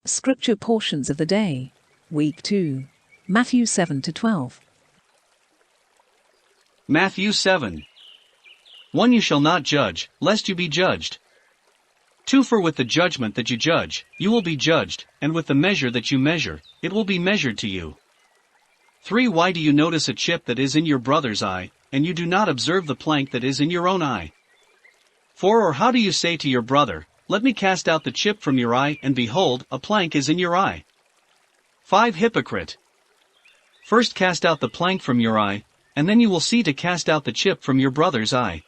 Scripture portions of the day. Week 2. Matthew 7 to 12. Matthew 7. 1. You shall not judge, lest you be judged. 2. For with the judgment that you judge, you will be judged, and with the measure that you measure, it will be measured to you. 3. Why do you notice a chip that is in your brother's eye, and you do not observe the plank that is in your own eye? 4. Or how do you say to your brother, let me cast out the chip from your eye, and behold, a plank is in your eye? 5. Hypocrite! First cast out the plank from your eye, and then you will see to cast out the chip from your brother's eye.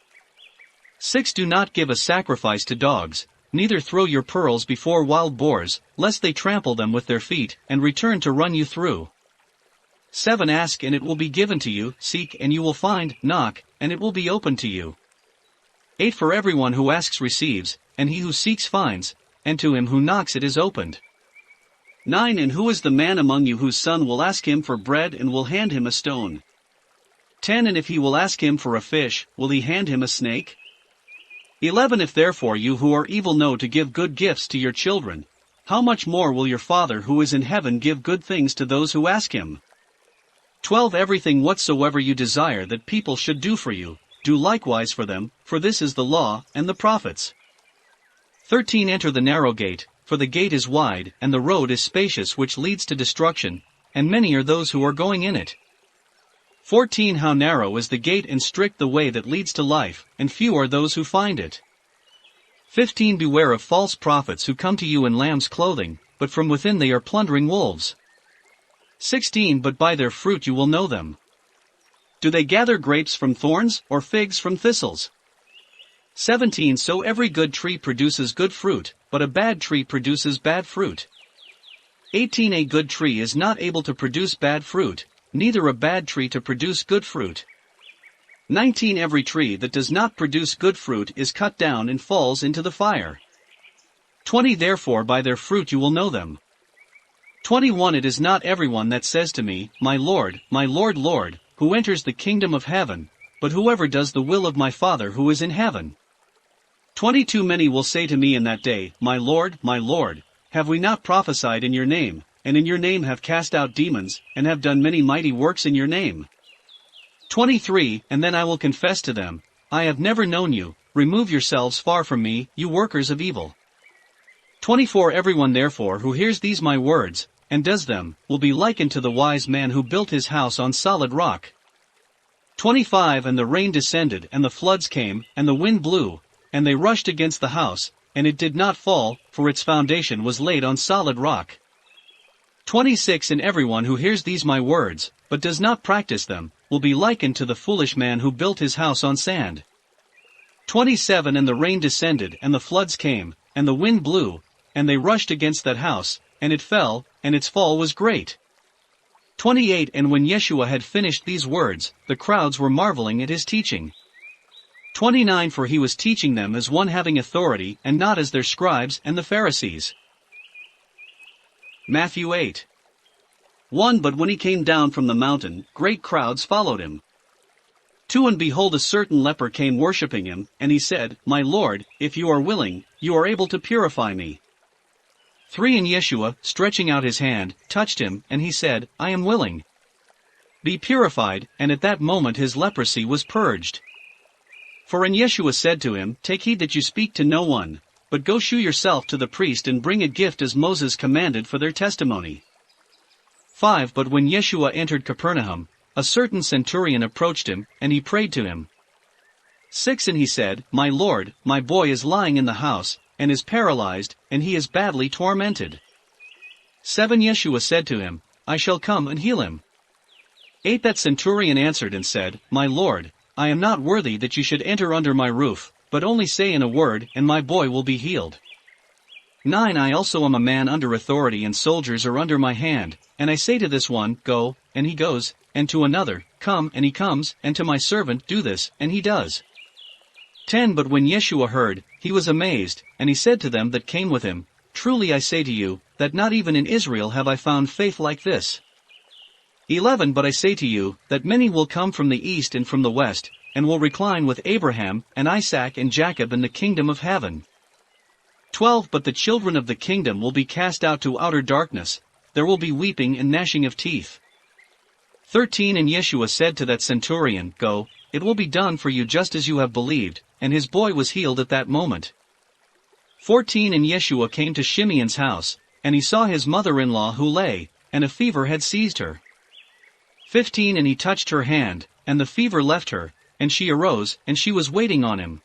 6. Do not give a sacrifice to dogs, neither throw your pearls before wild boars, lest they trample them with their feet, and return to run you through. 7. Ask and it will be given to you, seek and you will find, knock, and it will be opened to you. 8. For everyone who asks receives, and he who seeks finds, and to him who knocks it is opened. 9. And who is the man among you whose son will ask him for bread and will hand him a stone? 10. And if he will ask him for a fish, will he hand him a snake? 11. If therefore you who are evil know to give good gifts to your children, how much more will your Father who is in heaven give good things to those who ask him? 12. Everything whatsoever you desire that people should do for you, do likewise for them, for this is the law and the prophets. 13. Enter the narrow gate, for the gate is wide, and the road is spacious which leads to destruction, and many are those who are going in it. 14. How narrow is the gate and strict the way that leads to life, and few are those who find it. 15. Beware of false prophets who come to you in lamb's clothing, but from within they are plundering wolves. 16. But by their fruit you will know them. Do they gather grapes from thorns, or figs from thistles? 17. So every good tree produces good fruit, but a bad tree produces bad fruit. 18. A good tree is not able to produce bad fruit, neither a bad tree to produce good fruit. 19. Every tree that does not produce good fruit is cut down and falls into the fire. 20. Therefore by their fruit you will know them. 21. It is not everyone that says to me, my Lord, Lord, who enters the kingdom of heaven, but whoever does the will of my Father who is in heaven. 22. Many will say to me in that day, my Lord, have we not prophesied in your name, and in your name have cast out demons, and have done many mighty works in your name? 23. And then I will confess to them, I have never known you, remove yourselves far from me, you workers of evil. 24. Everyone therefore who hears these my words, and does them, will be likened to the wise man who built his house on solid rock. 25. And the rain descended, and the floods came, and the wind blew, and they rushed against the house, and it did not fall, for its foundation was laid on solid rock. 26. And everyone who hears these my words, but does not practice them, will be likened to the foolish man who built his house on sand. 27. And the rain descended, and the floods came, and the wind blew, and they rushed against that house, and it fell, and its fall was great. 28. And when Yeshua had finished these words, the crowds were marveling at his teaching. 29. For he was teaching them as one having authority, and not as their scribes and the Pharisees. Matthew 8. 1. But when he came down from the mountain, great crowds followed him. 2. And behold, a certain leper came worshipping him, and he said, my Lord, if you are willing, you are able to purify me. 3. And Yeshua, stretching out his hand, touched him, and he said, I am willing. Be purified, and at that moment his leprosy was purged. 4. And Yeshua said to him, take heed that you speak to no one, but go shew yourself to the priest and bring a gift as Moses commanded for their testimony. 5. But when Yeshua entered Capernaum, a certain centurion approached him, and he prayed to him. 6. And he said, my Lord, my boy is lying in the house, and is paralyzed, and he is badly tormented. 7. Yeshua said to him, I shall come and heal him. 8. That centurion answered and said, my Lord, I am not worthy that you should enter under my roof, but only say in a word, and my boy will be healed. 9. I also am a man under authority, and soldiers are under my hand, and I say to this one, go, and he goes, and to another, come, and he comes, and to my servant, do this, and he does. 10. But when Yeshua heard, he was amazed, and he said to them that came with him, truly I say to you, that not even in Israel have I found faith like this. 11. But I say to you, that many will come from the east and from the west, and will recline with Abraham, and Isaac, and Jacob in the kingdom of heaven. 12 But the children of the kingdom will be cast out to outer darkness, there will be weeping and gnashing of teeth. 13 And Yeshua said to that centurion, Go, it will be done for you just as you have believed, and his boy was healed at that moment. 14 And Yeshua came to Shimeon's house, and he saw his mother-in-law who lay, and a fever had seized her. 15 And he touched her hand, and the fever left her, and she arose, and she was waiting on him.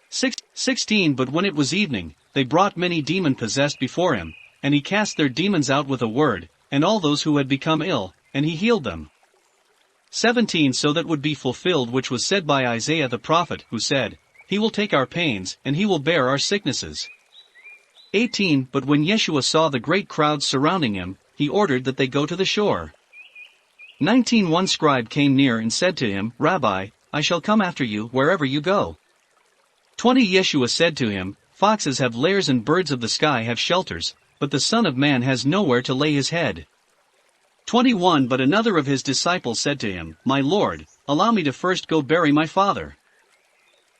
16 But when it was evening, they brought many demon-possessed before him, and he cast their demons out with a word, and all those who had become ill, and he healed them. 17 So that would be fulfilled which was said by Isaiah the prophet, who said, He will take our pains, and he will bear our sicknesses. 18 But when Yeshua saw the great crowds surrounding him, he ordered that they go to the shore. 19 One scribe came near and said to him, Rabbi, I shall come after you wherever you go. 20 Yeshua said to him, Foxes have lairs and birds of the sky have shelters, but the Son of Man has nowhere to lay his head. 21 But another of his disciples said to him, My Lord, allow me to first go bury my father.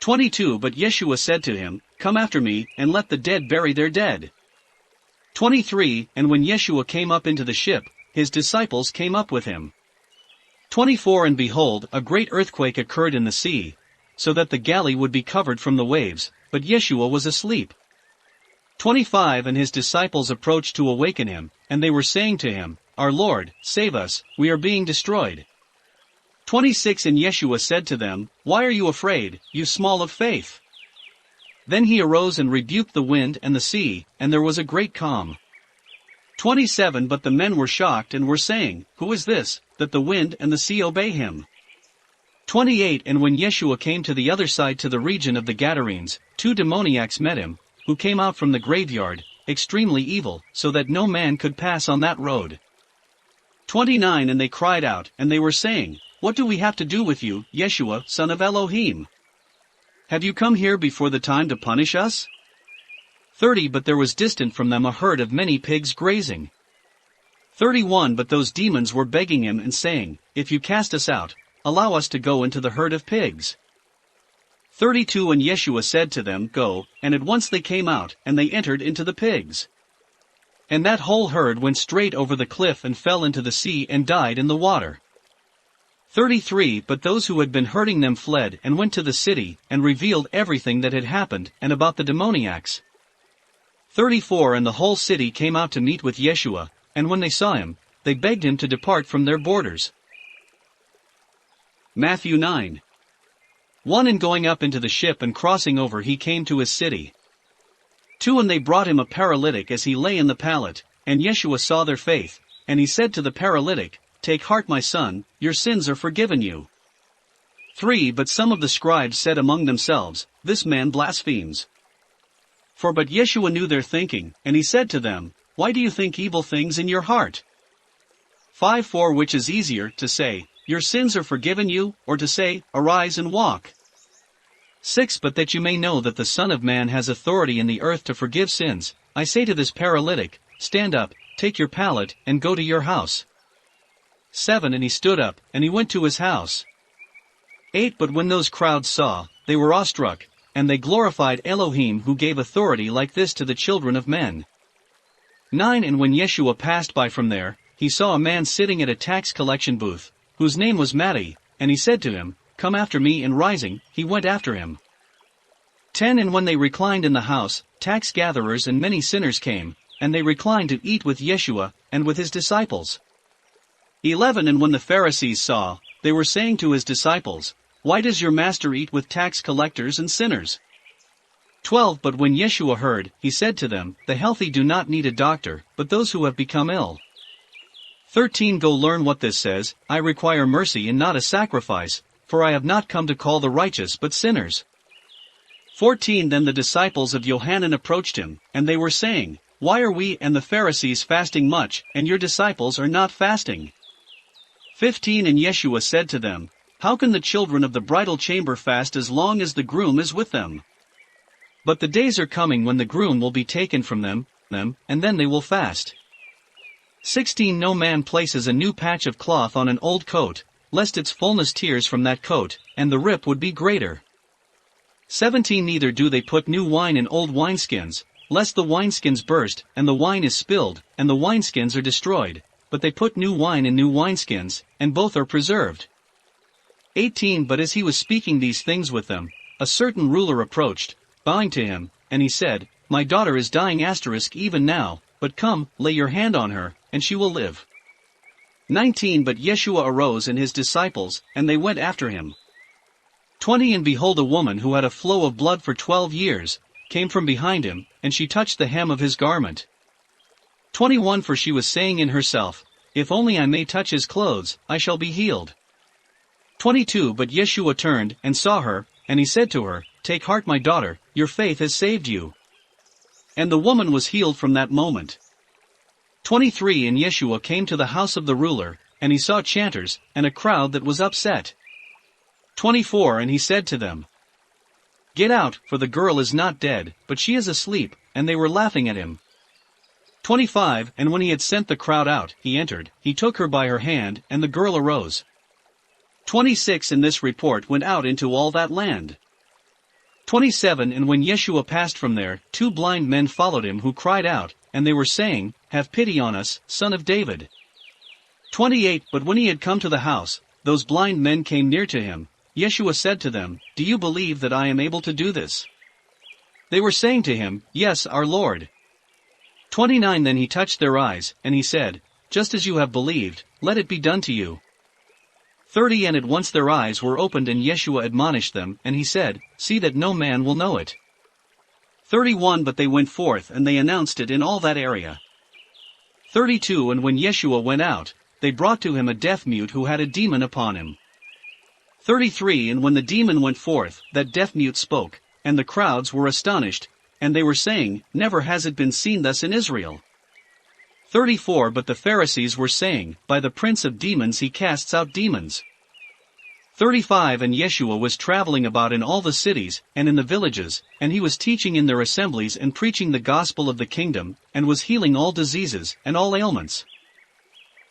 22 But Yeshua said to him, Come after me, and let the dead bury their dead. 23 And when Yeshua came up into the ship, his disciples came up with him. 24 And behold, a great earthquake occurred in the sea, so that the galley would be covered from the waves, but Yeshua was asleep. 25 And his disciples approached to awaken him, and they were saying to him, Our Lord, save us, we are being destroyed. 26 And Yeshua said to them, Why are you afraid, you small of faith? Then he arose and rebuked the wind and the sea, and there was a great calm. 27 But the men were shocked and were saying, Who is this, that the wind and the sea obey him? 28 And when Yeshua came to the other side to the region of the Gadarenes, 2 demoniacs met him, who came out from the graveyard, extremely evil, so that no man could pass on that road. 29 And they cried out, and they were saying, What do we have to do with you, Yeshua, son of Elohim? Have you come here before the time to punish us? 30 But there was distant from them a herd of many pigs grazing. 31 But those demons were begging him and saying, If you cast us out, allow us to go into the herd of pigs. 32 And Yeshua said to them, Go, and at once they came out, and they entered into the pigs. And that whole herd went straight over the cliff and fell into the sea and died in the water. 33 But those who had been hurting them fled and went to the city, and revealed everything that had happened, and about the demoniacs. 34 And the whole city came out to meet with Yeshua, and when they saw him, they begged him to depart from their borders. Matthew 9. 1 And going up into the ship and crossing over he came to his city. 2 And they brought him a paralytic as he lay in the pallet, and Yeshua saw their faith, and he said to the paralytic, Take heart my son, your sins are forgiven you. 3 But some of the scribes said among themselves, This man blasphemes. 4 But Yeshua knew their thinking, and he said to them, Why do you think evil things in your heart? 5 4 Which is easier, to say, Your sins are forgiven you, or to say, Arise and walk? 6 But that you may know that the Son of Man has authority in the earth to forgive sins, I say to this paralytic, Stand up, take your pallet, and go to your house. 7 And he stood up, and he went to his house. 8 But when those crowds saw, they were awestruck, and they glorified Elohim who gave authority like this to the children of men. 9 And when Yeshua passed by from there, he saw a man sitting at a tax collection booth, whose name was Mattai, and he said to him, Come after me, and rising, he went after him. 10 And when they reclined in the house, tax gatherers and many sinners came, and they reclined to eat with Yeshua, and with his disciples. 11 And when the Pharisees saw, they were saying to his disciples, Why does your master eat with tax collectors and sinners? 12 But when Yeshua heard, he said to them, The healthy do not need a doctor, but those who have become ill. 13 Go learn what this says, I require mercy and not a sacrifice, for I have not come to call the righteous but sinners. 14 Then the disciples of Yohanan approached him, and they were saying, Why are we and the Pharisees fasting much, and your disciples are not fasting? 15 And Yeshua said to them, How can the children of the bridal chamber fast as long as the groom is with them? But the days are coming when the groom will be taken from them, and then they will fast. 16 No man places a new patch of cloth on an old coat, lest its fullness tears from that coat, and the rip would be greater. 17 Neither do they put new wine in old wineskins, lest the wineskins burst, and the wine is spilled, and the wineskins are destroyed, but they put new wine in new wineskins, and both are preserved. 18 But as he was speaking these things with them, a certain ruler approached, bowing to him, and he said, My daughter is dying even now, but come, lay your hand on her, and she will live. 19 But Yeshua arose and his disciples, and they went after him. 20 And behold, a woman who had a flow of blood for 12 years, came from behind him, and she touched the hem of his garment. 21 For she was saying in herself, If only I may touch his clothes, I shall be healed. 22 But Yeshua turned, and saw her, and he said to her, Take heart, my daughter, your faith has saved you. And the woman was healed from that moment. 23 And Yeshua came to the house of the ruler, and he saw chanters, and a crowd that was upset. 24 And he said to them, Get out, for the girl is not dead, but she is asleep, and they were laughing at him. 25 And when he had sent the crowd out, he entered, he took her by her hand, and the girl arose. 26 And this report went out into all that land. 27 And when Yeshua passed from there, 2 blind men followed him who cried out, and they were saying, Have pity on us, Son of David. 28 But when he had come to the house, those blind men came near to him. Yeshua said to them, Do you believe that I am able to do this? They were saying to him, Yes, our Lord. 29 Then he touched their eyes, and he said, Just as you have believed, let it be done to you. 30 And at once their eyes were opened, and Yeshua admonished them, and he said, See that no man will know it. 31 But they went forth, and they announced it in all that area. 32 And when Yeshua went out, they brought to him a deaf-mute who had a demon upon him. 33 And when the demon went forth, that deaf-mute spoke, and the crowds were astonished, and they were saying, Never has it been seen thus in Israel. 34 But the Pharisees were saying, By the prince of demons he casts out demons. 35 And Yeshua was traveling about in all the cities, and in the villages, and he was teaching in their assemblies and preaching the gospel of the kingdom, and was healing all diseases, and all ailments.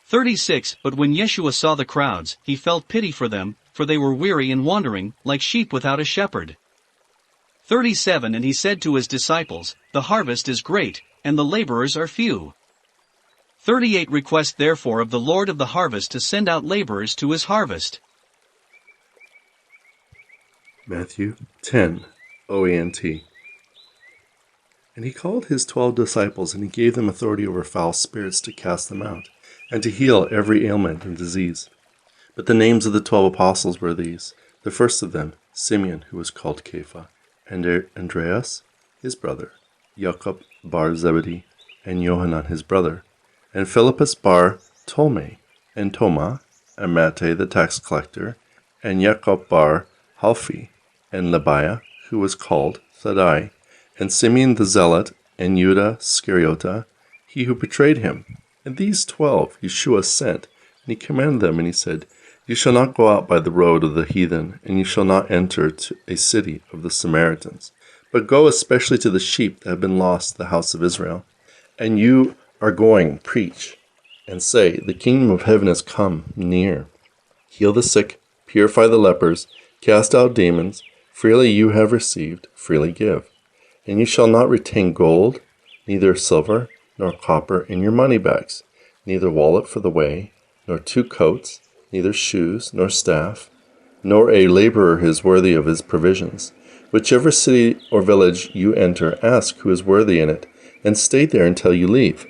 36 But when Yeshua saw the crowds, he felt pity for them, for they were weary and wandering, like sheep without a shepherd. 37 And he said to his disciples, The harvest is great, and the laborers are few. 38 Request therefore of the Lord of the harvest to send out laborers to his harvest. Matthew 10, OANT. And he called his 12 disciples, and he gave them authority over foul spirits to cast them out, and to heal every ailment and disease. But the names of the 12 apostles were these: the first of them, Simeon, who was called Kepha, and Andreas, his brother, Jacob bar Zebedee, and Johanan his brother, and Philippus bar Ptolemy, and Toma, and Mattei the tax collector, and Jacob bar Halphi, and Lebiah, who was called Thadai, and Simeon the zealot, and Judah Scariota, he who betrayed him. And these 12 Yeshua sent, and he commanded them, and he said, You shall not go out by the road of the heathen, and you shall not enter to a city of the Samaritans, but go especially to the sheep that have been lost, the house of Israel. And you are going, preach, and say, The kingdom of heaven has come near. Heal the sick, purify the lepers, cast out demons. Freely you have received, freely give. And you shall not retain gold, neither silver, nor copper in your money bags, neither wallet for the way, nor 2 coats, neither shoes, nor staff, nor a laborer is worthy of his provisions. Whichever city or village you enter, ask who is worthy in it, and stay there until you leave.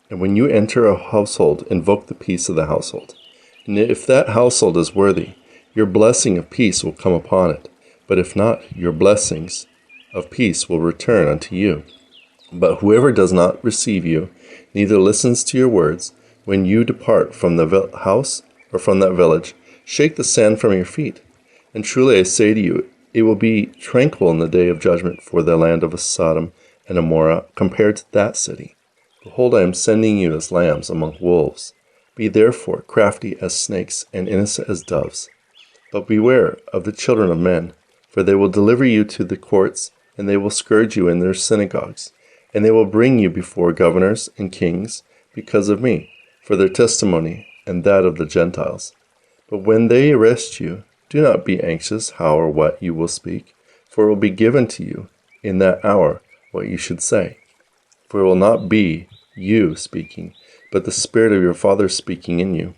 And when you enter a household, invoke the peace of the household. And if that household is worthy, your blessing of peace will come upon it. But if not, your blessings of peace will return unto you. But whoever does not receive you, neither listens to your words, when you depart from the house or from that village, shake the sand from your feet. And truly I say to you, it will be tranquil in the day of judgment for the land of Sodom and Gomorrah compared to that city. Behold, I am sending you as lambs among wolves. Be therefore crafty as snakes and innocent as doves. But beware of the children of men, for they will deliver you to the courts, and they will scourge you in their synagogues. And they will bring you before governors and kings because of me, for their testimony and that of the Gentiles. But when they arrest you, do not be anxious how or what you will speak, For it will be given to you in that hour what you should say. For it will not be you speaking, but the Spirit of your Father speaking in you.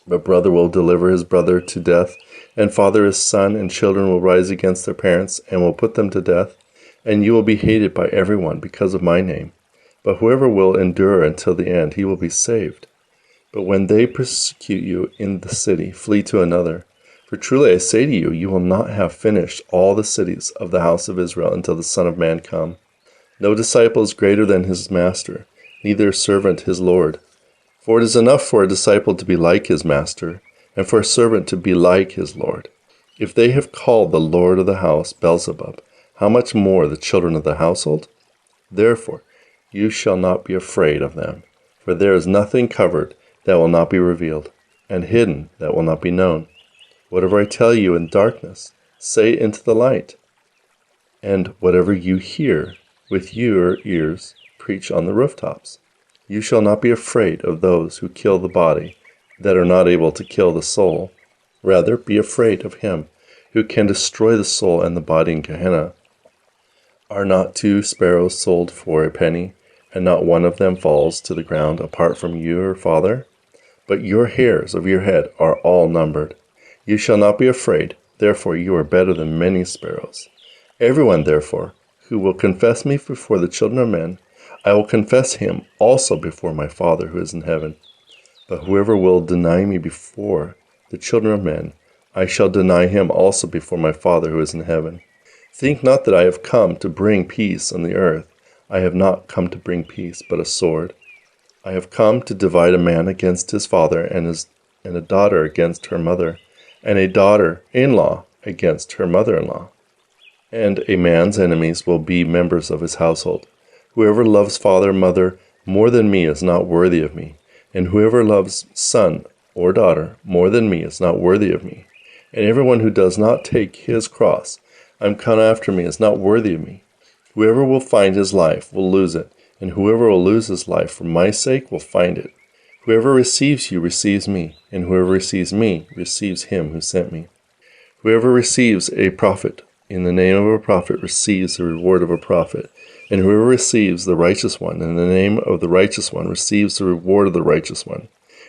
But brother will deliver his brother to death, and father his son, and children will rise against their parents, and will put them to death. And you will be hated by everyone because of my name. But whoever will endure until the end, he will be saved. But when they persecute you in the city, flee to another. For truly I say to you, you will not have finished all the cities of the house of Israel until the Son of Man come. No disciple is greater than his master, neither a servant his Lord. For it is enough for a disciple to be like his master, and for a servant to be like his Lord. If they have called the Lord of the house Beelzebub, how much more the children of the household? Therefore, you shall not be afraid of them, for there is nothing covered that will not be revealed, and hidden that will not be known. Whatever I tell you in darkness, say into the light, and whatever you hear with your ears, preach on the rooftops. You shall not be afraid of those who kill the body, that are not able to kill the soul. Rather, be afraid of him who can destroy the soul and the body in Gehenna. Are not 2 sparrows sold for a penny, and not one of them falls to the ground apart from your Father? But your hairs of your head are all numbered. You shall not be afraid, therefore you are better than many sparrows. Everyone, therefore, who will confess me before the children of men, I will confess him also before my Father who is in heaven. But whoever will deny me before the children of men, I shall deny him also before my Father who is in heaven. Think not that I have come to bring peace on the earth. I have not come to bring peace, but a sword. I have come to divide a man against his father, and a daughter against her mother, and a daughter-in-law against her mother-in-law. And a man's enemies will be members of his household. Whoever loves father or mother more than me is not worthy of me, and whoever loves son or daughter more than me is not worthy of me. And everyone who does not take his cross and come after me is not worthy of me. Whoever will find his life will lose it, and whoever will lose his life for my sake will find it. Whoever receives you receives me, and whoever receives me receives him who sent me. Whoever receives a prophet in the name of a prophet receives the reward of a prophet, and whoever receives the righteous one in the name of the righteous one receives the reward of the righteous one.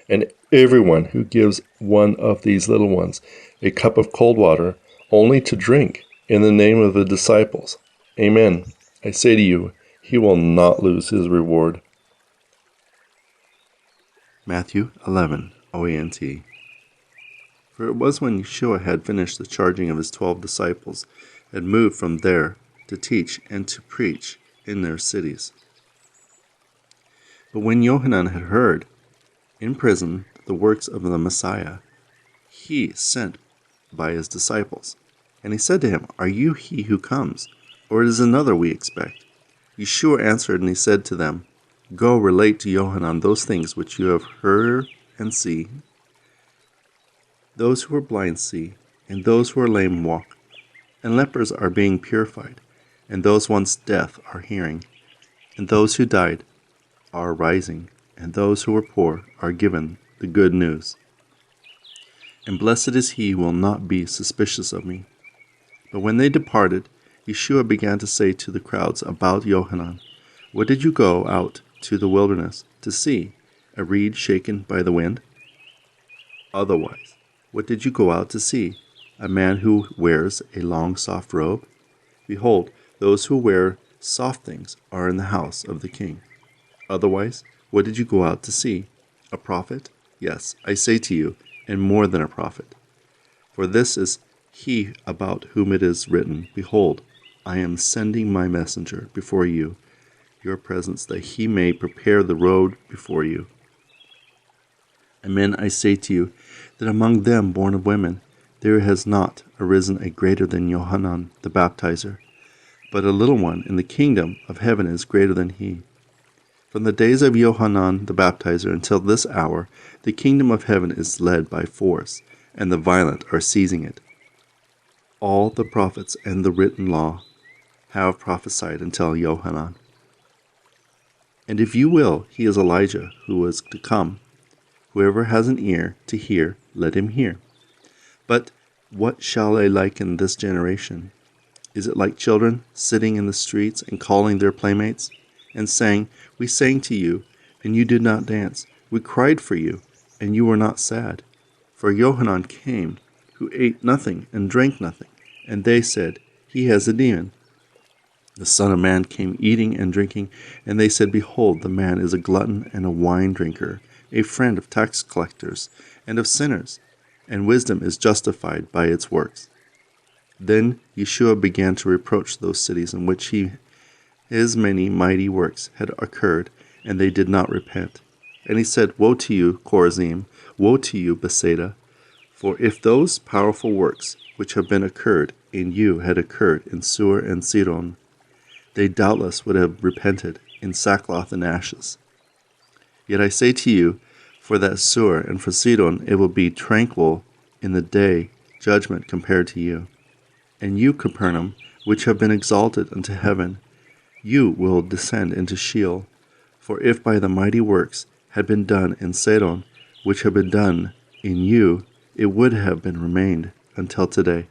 And everyone who gives one of these little ones a cup of cold water only to drink in the name of the disciples, amen, I say to you, he will not lose his reward. Matthew 11, OANT. For it was when Yeshua had finished the charging of his 12 disciples, and moved from there to teach and to preach in their cities. But when Yohanan had heard in prison the works of the Messiah, he sent by his disciples. And he said to him, Are you he who comes, or it is another we expect? Yeshua answered and he said to them, Go relate to Yohanan those things which you have heard and see. Those who are blind see, and those who are lame walk, and lepers are being purified, and those once deaf are hearing, and those who died are rising, and those who are poor are given the good news. And blessed is he who will not be suspicious of me. But when they departed, Yeshua began to say to the crowds about Yohanan, What did you go out to the wilderness to see? A reed shaken by the wind? Otherwise, what did you go out to see? A man who wears a long soft robe? Behold, those who wear soft things are in the house of the king. Otherwise, what did you go out to see? A prophet? Yes, I say to you, and more than a prophet. For this is he about whom it is written, Behold, I am sending my messenger before you, your presence, that he may prepare the road before you. Amen, I say to you, that among them born of women, there has not arisen a greater than Yohanan the baptizer, but a little one in the kingdom of heaven is greater than he. From the days of Yohanan the baptizer until this hour, the kingdom of heaven is led by force, and the violent are seizing it. All the prophets and the written law have prophesied until Yohanan. And if you will, he is Elijah who is to come. Whoever has an ear to hear, let him hear. But what shall I liken this generation? Is it like children sitting in the streets and calling their playmates, and saying, We sang to you, and you did not dance. We cried for you, and you were not sad. For Yohanan came, who ate nothing and drank nothing, and they said, He has a demon. The Son of Man came eating and drinking, and they said, Behold, the man is a glutton and a wine drinker, a friend of tax collectors and of sinners, and wisdom is justified by its works. Then Yeshua began to reproach those cities in which his many mighty works had occurred, and they did not repent. And he said, Woe to you, Chorazim! Woe to you, Bethsaida! For if those powerful works which have been occurred in you had occurred in Sur and Sidon, they doubtless would have repented in sackcloth and ashes. Yet I say to you, for that Sur and for Sidon it will be tranquil in the day judgment compared to you. And you, Capernaum, which have been exalted unto heaven, you will descend into Sheol. For if by the mighty works had been done in Sidon, which have been done in you, it would have been remained until today.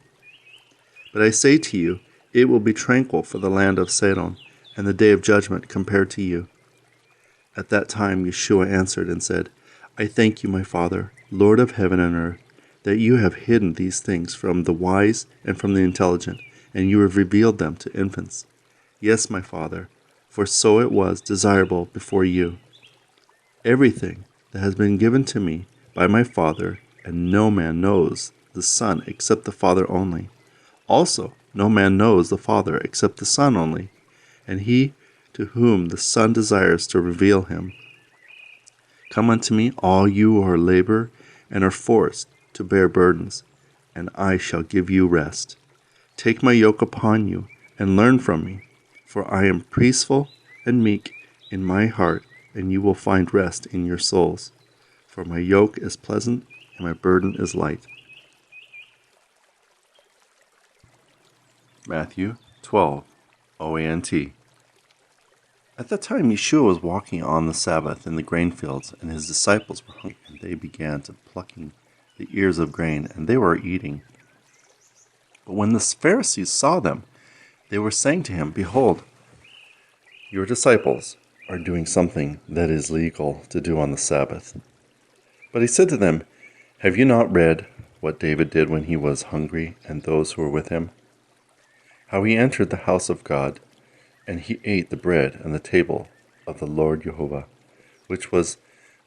But I say to you, it will be tranquil for the land of Sidon, and the day of judgment compared to you. At that time Yeshua answered and said, I thank you, my Father, Lord of heaven and earth, that you have hidden these things from the wise and from the intelligent, and you have revealed them to infants. Yes, my Father, for so it was desirable before you. Everything that has been given to me by my Father, and no man knows the Son except the Father only. Also, no man knows the Father except the Son only, and he to whom the Son desires to reveal him. Come unto me, all you who are labor and are forced to bear burdens, and I shall give you rest. Take my yoke upon you, and learn from me, for I am peaceful and meek in my heart, and you will find rest in your souls. For my yoke is pleasant, and my burden is light. Matthew 12, OANT. At that time Yeshua was walking on the Sabbath in the grain fields, and his disciples were hungry, and they began to plucking the ears of grain, and they were eating. But when the Pharisees saw them, they were saying to him, Behold, your disciples are doing something that is legal to do on the Sabbath. But he said to them, Have you not read what David did when he was hungry, and those who were with him? How he entered the house of God, and he ate the bread and the table of the Lord Jehovah, which was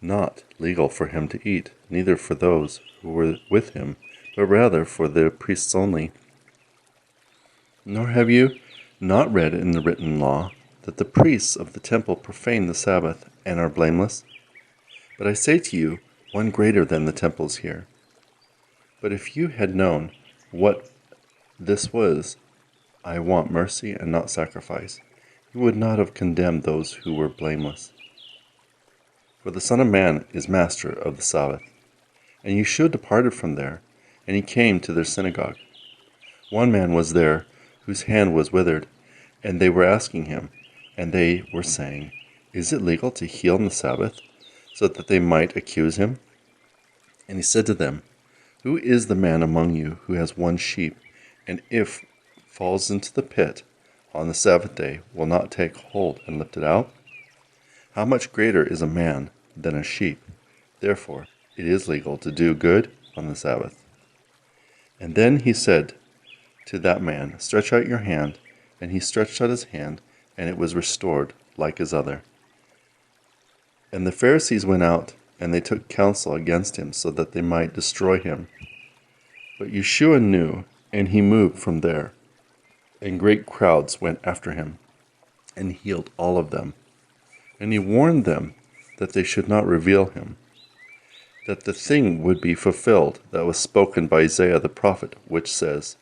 not legal for him to eat, neither for those who were with him, but rather for the priests only. Nor have you not read in the written law that the priests of the temple profane the Sabbath and are blameless? But I say to you, one greater than the temple is here. But if you had known what this was, I want mercy and not sacrifice, you would not have condemned those who were blameless. For the Son of Man is master of the Sabbath. And Yeshua departed from there, and he came to their synagogue. One man was there whose hand was withered, and they were asking him, and they were saying, Is it legal to heal on the Sabbath? So that they might accuse him. And he said to them, Who is the man among you who has one sheep, and if falls into the pit on the Sabbath day, will not take hold and lift it out? How much greater is a man than a sheep? Therefore it is legal to do good on the Sabbath. And then he said to that man, Stretch out your hand. And he stretched out his hand, and it was restored like his other. And the Pharisees went out, and they took counsel against him, so that they might destroy him. But Yeshua knew, and he moved from there. And great crowds went after him, and healed all of them. And he warned them that they should not reveal him, that the thing would be fulfilled that was spoken by Isaiah the prophet, which says,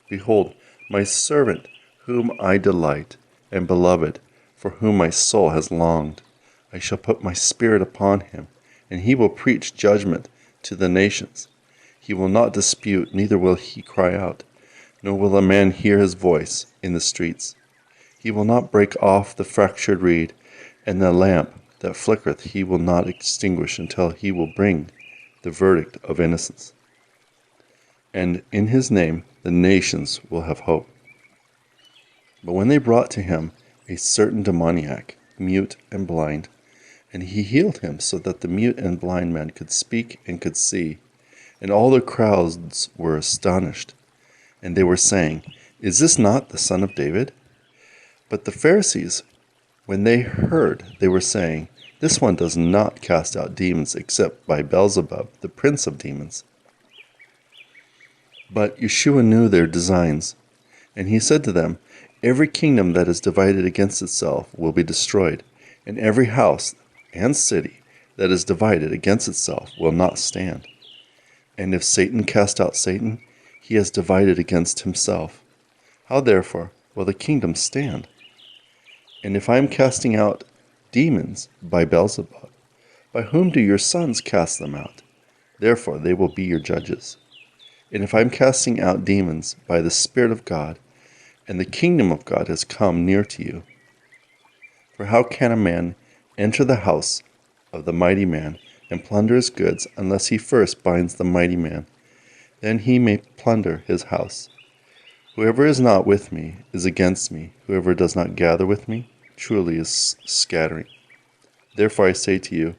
Behold, my servant, whom I delight, and beloved, for whom my soul has longed. I shall put my spirit upon him, and he will preach judgment to the nations. He will not dispute, neither will he cry out, nor will a man hear his voice in the streets. He will not break off the fractured reed, and the lamp that flickereth he will not extinguish until he will bring the verdict of innocence. And in his name the nations will have hope. But when they brought to him a certain demoniac, mute and blind, and he healed him so that the mute and blind man could speak and could see, and all the crowds were astonished, and they were saying, "Is this not the son of David?" But the Pharisees, when they heard, they were saying, "This one does not cast out demons except by Beelzebub, the prince of demons." But Yeshua knew their designs, and he said to them, "Every kingdom that is divided against itself will be destroyed, and every house and city that is divided against itself will not stand. And if Satan cast out Satan, he has divided against himself. How therefore will the kingdom stand? And if I am casting out demons by Beelzebub, by whom do your sons cast them out? Therefore they will be your judges. And if I am casting out demons by the Spirit of God, and the kingdom of God has come near to you. For how can a man enter the house of the mighty man and plunder his goods unless he first binds the mighty man? Then he may plunder his house. Whoever is not with me is against me. Whoever does not gather with me truly is scattering. Therefore I say to you,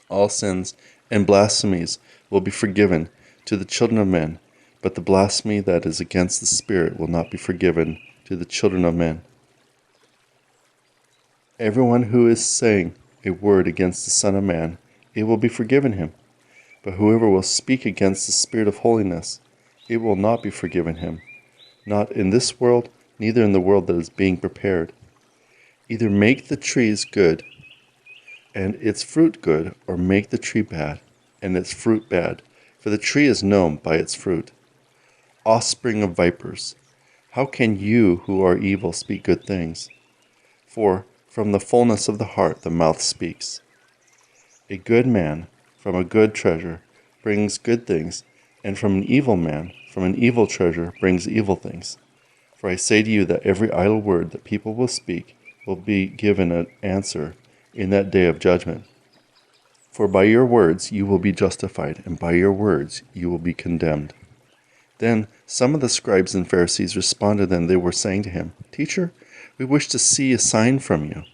all sins and blasphemies will be forgiven to the children of men, but the blasphemy that is against the Spirit will not be forgiven to the children of men. Everyone who is saying a word against the Son of Man, it will be forgiven him. But whoever will speak against the Spirit of holiness, it will not be forgiven him, not in this world, neither in the world that is being prepared. Either make the trees good, and its fruit good, or make the tree bad, and its fruit bad, for the tree is known by its fruit. Offspring of vipers, how can you who are evil speak good things? For from the fullness of the heart the mouth speaks. A good man from a good treasure brings good things, and from an evil man from an evil treasure brings evil things. For I say to you that every idle word that people will speak will be given an answer in that day of judgment. For by your words you will be justified, and by your words you will be condemned. Then some of the scribes and Pharisees responded, and they were saying to him, Teacher, we wish to see a sign from you.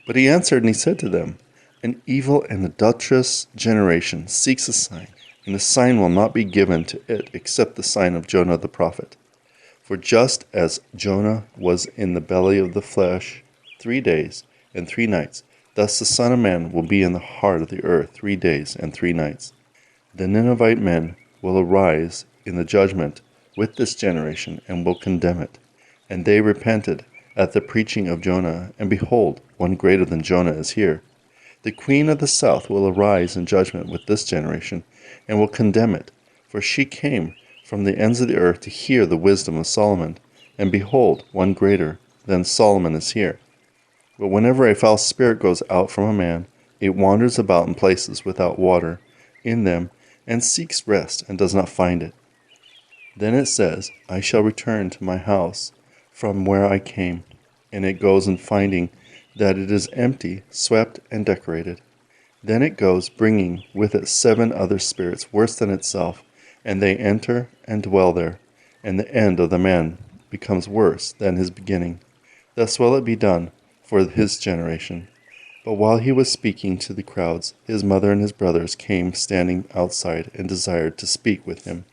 But he answered and he said to them, An evil and adulterous generation seeks a sign, and the sign will not be given to it except the sign of Jonah the prophet. For just as Jonah was in the belly of the flesh 3 days and 3 nights, thus the Son of Man will be in the heart of the earth 3 days and 3 nights. The Ninevite men will arise in the judgment with this generation and will condemn it. And they repented at the preaching of Jonah, and behold, one greater than Jonah is here. The queen of the south will arise in judgment with this generation, and will condemn it, for she came from the ends of the earth to hear the wisdom of Solomon, and behold, one greater than Solomon is here. But whenever a foul spirit goes out from a man, it wanders about in places without water in them, and seeks rest, and does not find it. Then it says, I shall return to my house from where I came, and it goes and finding that it is empty, swept, and decorated. Then it goes, bringing with it 7 other spirits worse than itself, and they enter and dwell there, and the end of the man becomes worse than his beginning. Thus will it be done for his generation. But while he was speaking to the crowds, his mother and his brothers came standing outside and desired to speak with him.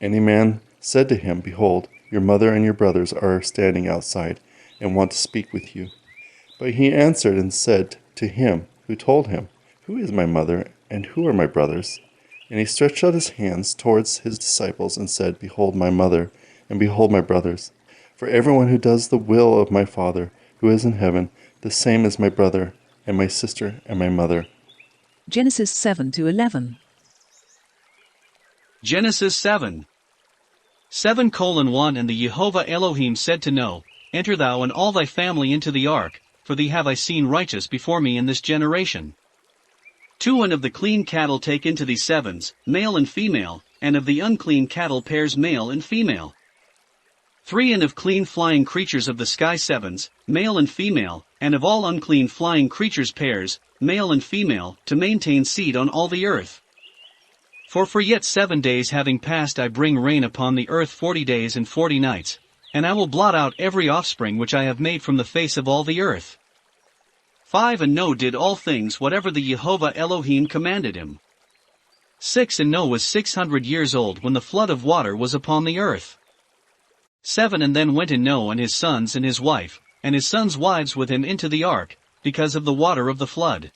And a man said to him, Behold, your mother and your brothers are standing outside and want to speak with you. But he answered and said to him who told him, Who is my mother, and who are my brothers? And he stretched out his hands towards his disciples and said, Behold my mother, and behold my brothers. For everyone who does the will of my Father, who is in heaven, the same is my brother, and my sister, and my mother. Genesis 7-11. Genesis 7. 7:1 And the Jehovah Elohim said to Noah, Enter thou and all thy family into the ark, for thee have I seen righteous before me in this generation. 2 And of the clean cattle take into thee 7s, male and female, and of the unclean cattle pairs male and female. 3 And of clean flying creatures of the sky 7s, male and female, and of all unclean flying creatures pairs, male and female, to maintain seed on all the earth. For yet 7 days having passed I bring rain upon the earth 40 days and 40 nights. and I will blot out every offspring which I have made from the face of all the earth. 5 And Noah did all things whatever the Jehovah Elohim commanded him. 6 And Noah was 600 years old when the flood of water was upon the earth. 7 And then went in Noah and his sons and his wife, and his sons' wives with him into the ark, because of the water of the flood.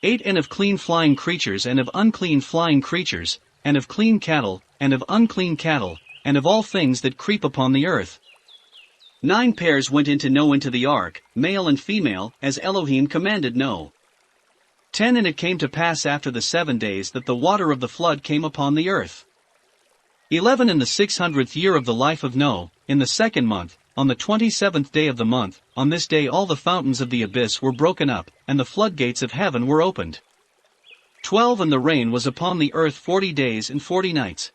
8 And of clean flying creatures and of unclean flying creatures, and of clean cattle, and of unclean cattle, and of all things that creep upon the earth. 9 Pairs went into Noah into the ark, male and female, as Elohim commanded Noah. 10 And it came to pass after the 7 days that the water of the flood came upon the earth. 11 In the 600th year of the life of Noah, in the 2nd month, on the 27th day of the month, on this day all the fountains of the abyss were broken up, and the floodgates of heaven were opened. 12 And the rain was upon the earth 40 days and 40 nights.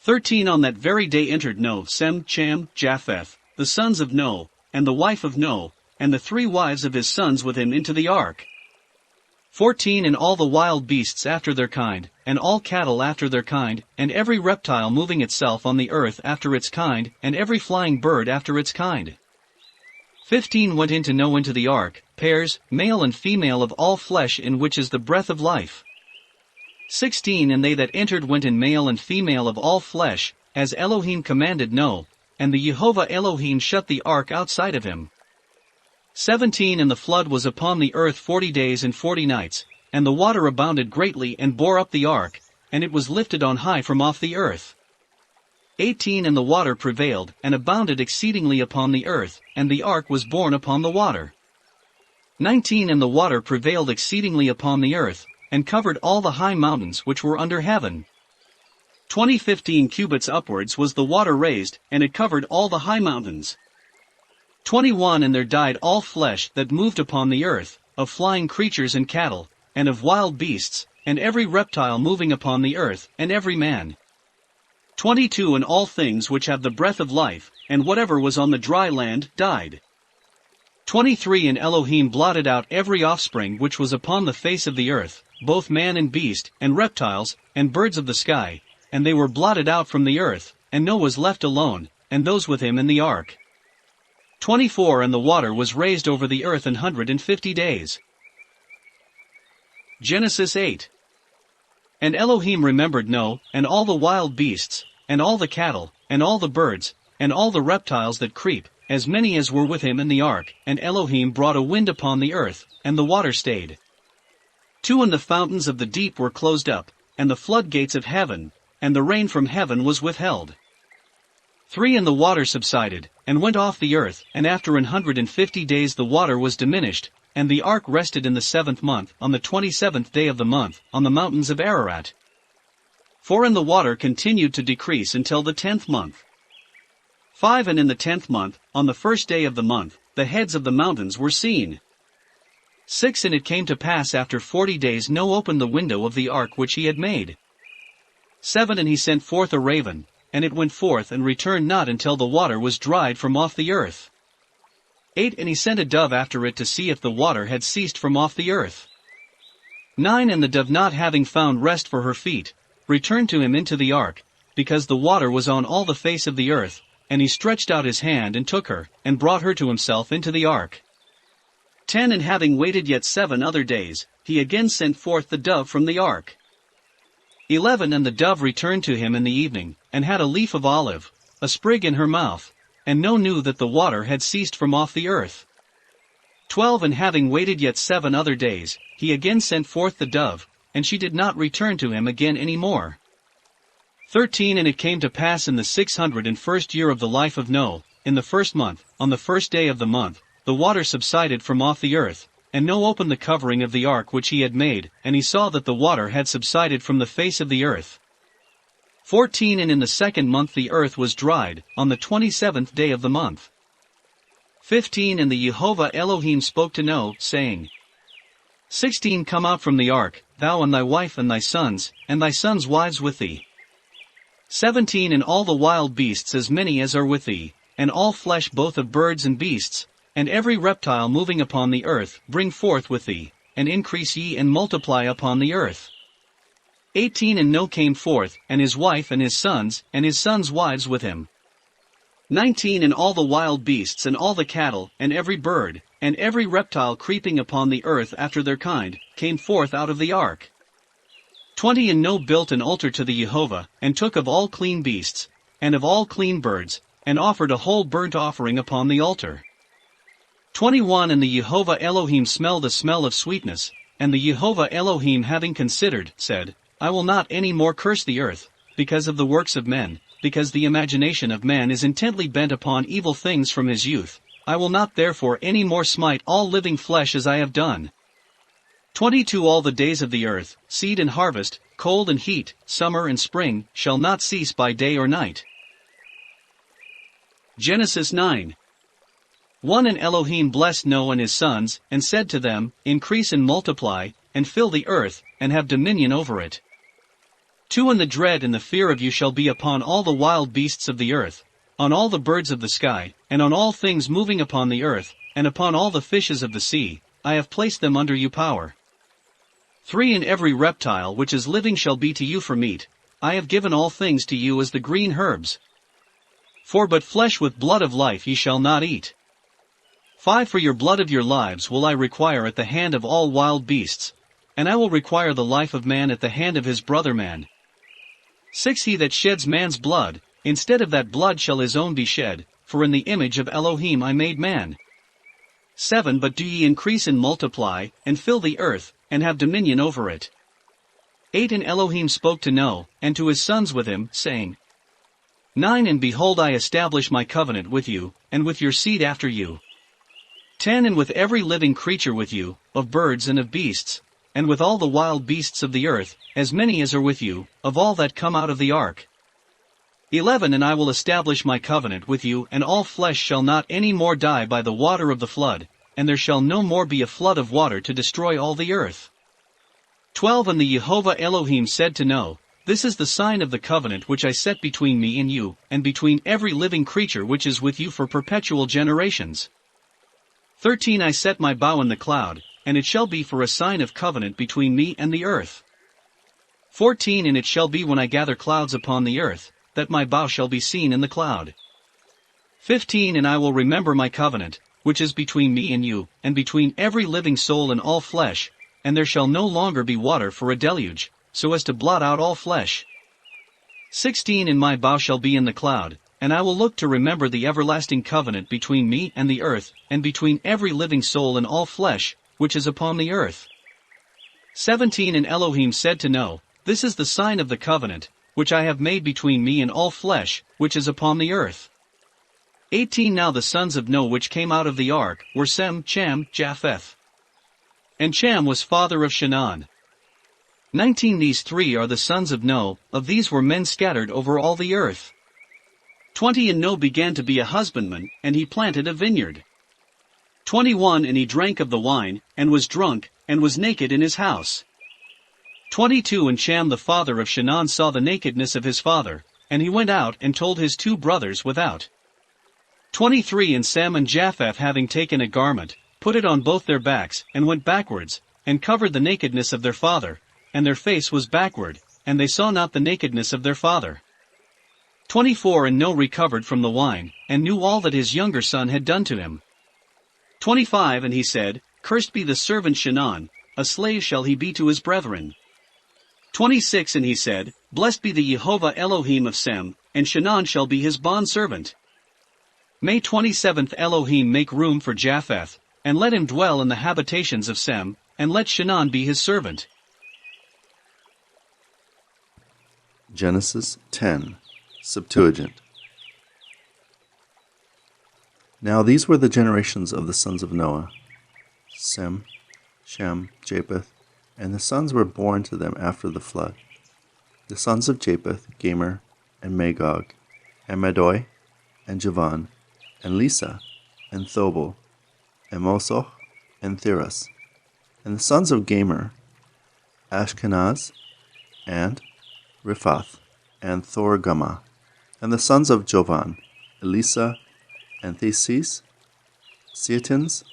13 On that very day entered Noah, Sem, Cham, Japheth, the sons of Noah, and the wife of Noah, and the 3 wives of his sons with him into the ark. 14 And all the wild beasts after their kind, and all cattle after their kind, and every reptile moving itself on the earth after its kind, and every flying bird after its kind. 15 Went into Noah into the ark, pairs, male and female of all flesh in which is the breath of life. 16 And they that entered went in male and female of all flesh, as Elohim commanded Noah, and the Jehovah Elohim shut the ark outside of him. 17 And the flood was upon the earth 40 days and 40 nights, and the water abounded greatly and bore up the ark, and it was lifted on high from off the earth. 18 And the water prevailed, and abounded exceedingly upon the earth, and the ark was borne upon the water. 19 And the water prevailed exceedingly upon the earth, and covered all the high mountains which were under heaven. 15 cubits upwards was the water raised, and it covered all the high mountains. 21 And there died all flesh that moved upon the earth, of flying creatures and cattle, and of wild beasts, and every reptile moving upon the earth, and every man. 22 And all things which have the breath of life, and whatever was on the dry land, died. 23 And Elohim blotted out every offspring which was upon the face of the earth, both man and beast, and reptiles, and birds of the sky, and they were blotted out from the earth, and Noah was left alone, and those with him in the ark. 24 And the water was raised over the earth 150 days. Genesis 8. And Elohim remembered Noah, and all the wild beasts, and all the cattle, and all the birds, and all the reptiles that creep, as many as were with him in the ark, and Elohim brought a wind upon the earth, and the water stayed. 2 And the fountains of the deep were closed up, and the floodgates of heaven, and the rain from heaven was withheld. 3 And the water subsided, and went off the earth, and after 150 days the water was diminished, and the ark rested in the 7th month, on the 27th day of the month, on the mountains of Ararat. 4 And the water continued to decrease until the 10th month. 5 And in the 10th month, on the 1st day of the month, the heads of the mountains were seen. 6 And it came to pass after 40 days Noah opened the window of the ark which he had made. 7 And he sent forth a raven, and it went forth and returned not until the water was dried from off the earth. 8 And he sent a dove after it to see if the water had ceased from off the earth. 9 And the dove not having found rest for her feet, returned to him into the ark, because the water was on all the face of the earth, and he stretched out his hand and took her, and brought her to himself into the ark. 10 And having waited yet 7 other days, he again sent forth the dove from the ark. 11 And the dove returned to him in the evening, and had a leaf of olive, a sprig in her mouth, and Noah knew that the water had ceased from off the earth. 12 And having waited yet 7 other days, he again sent forth the dove, and she did not return to him again any more. 13 And it came to pass in the 601st year of the life of Noah, in the 1st month, on the 1st day of the month, the water subsided from off the earth, and Noah opened the covering of the ark which he had made, and he saw that the water had subsided from the face of the earth. 14 And in the 2nd month the earth was dried, on the 27th day of the month. 15 And the Jehovah Elohim spoke to Noah, saying, 16 Come out from the ark, thou and thy wife and thy sons wives with thee. 17 And all the wild beasts as many as are with thee, and all flesh both of birds and beasts, and every reptile moving upon the earth, bring forth with thee, and increase ye and multiply upon the earth. 18 And Noah came forth, and his wife and his sons wives with him. 19 And all the wild beasts and all the cattle, and every bird, and every reptile creeping upon the earth after their kind, came forth out of the ark. 20 And Noah built an altar to the Jehovah, and took of all clean beasts, and of all clean birds, and offered a whole burnt offering upon the altar. 21 And the Jehovah Elohim smelled a smell of sweetness, and the Jehovah Elohim having considered, said, I will not any more curse the earth, because of the works of men, because the imagination of man is intently bent upon evil things from his youth. I will not therefore any more smite all living flesh as I have done. 22 All the days of the earth, seed and harvest, cold and heat, summer and spring, shall not cease by day or night. Genesis 9. 1 And Elohim blessed Noah and his sons, and said to them, Increase and multiply, and fill the earth, and have dominion over it. 2 And the dread and the fear of you shall be upon all the wild beasts of the earth, on all the birds of the sky, and on all things moving upon the earth, and upon all the fishes of the sea. I have placed them under you power. 3 And every reptile which is living shall be to you for meat. I have given all things to you as the green herbs. 4 But flesh with blood of life ye shall not eat. 5 For your blood of your lives will I require at the hand of all wild beasts, and I will require the life of man at the hand of his brother man. 6 He that sheds man's blood, instead of that blood shall his own be shed, for in the image of Elohim I made man. 7 But do ye increase and multiply, and fill the earth, and have dominion over it. 8 And Elohim spoke to Noah, and to his sons with him, saying, 9 And behold I establish my covenant with you, and with your seed after you. 10 And with every living creature with you, of birds and of beasts, and with all the wild beasts of the earth, as many as are with you, of all that come out of the ark. 11 And I will establish my covenant with you, and all flesh shall not any more die by the water of the flood, and there shall no more be a flood of water to destroy all the earth. 12 And the Jehovah Elohim said to Noah, This is the sign of the covenant which I set between me and you, and between every living creature which is with you for perpetual generations. 13 I set my bow in the cloud, and it shall be for a sign of covenant between me and the earth. 14 And it shall be when I gather clouds upon the earth, that my bow shall be seen in the cloud. 15 And I will remember my covenant, which is between me and you, and between every living soul and all flesh, and there shall no longer be water for a deluge, so as to blot out all flesh. 16 And my bow shall be in the cloud, and I will look to remember the everlasting covenant between me and the earth, and between every living soul and all flesh, which is upon the earth. 17 And Elohim said to Noah, This is the sign of the covenant, which I have made between me and all flesh, which is upon the earth. 18 Now the sons of Noah which came out of the ark, were Sem, Cham, Japheth. And Cham was father of Shinan. 19 These three are the sons of Noah, of these were men scattered over all the earth. 20 And Noah began to be a husbandman, and he planted a vineyard. 21 And he drank of the wine, and was drunk, and was naked in his house. 22 And Cham the father of Shinan saw the nakedness of his father, and he went out and told his two brothers without. 23 And Sem and Japheth having taken a garment, put it on both their backs, and went backwards, and covered the nakedness of their father, and their face was backward, and they saw not the nakedness of their father. 24 And Noah recovered from the wine, and knew all that his younger son had done to him. 25 And he said, Cursed be the servant Shinan, a slave shall he be to his brethren. 26 And he said, Blessed be the Jehovah Elohim of Sem, and Shinan shall be his bondservant. May 27th Elohim make room for Japheth, and let him dwell in the habitations of Sem, and let Shinan be his servant. Genesis 10, Septuagint. Now these were the generations of the sons of Noah, Sem, Shem, Japheth, and the sons were born to them after the flood. The sons of Japheth, Gomer, and Magog, and Madoi, and Javan, and Lisa, and Thobal, and Mosoch, and Thiras. And the sons of Gomer, Ashkenaz, and Riphath, and Thorgama. And the sons of Jovan, Elisa, and Theses, Seatins,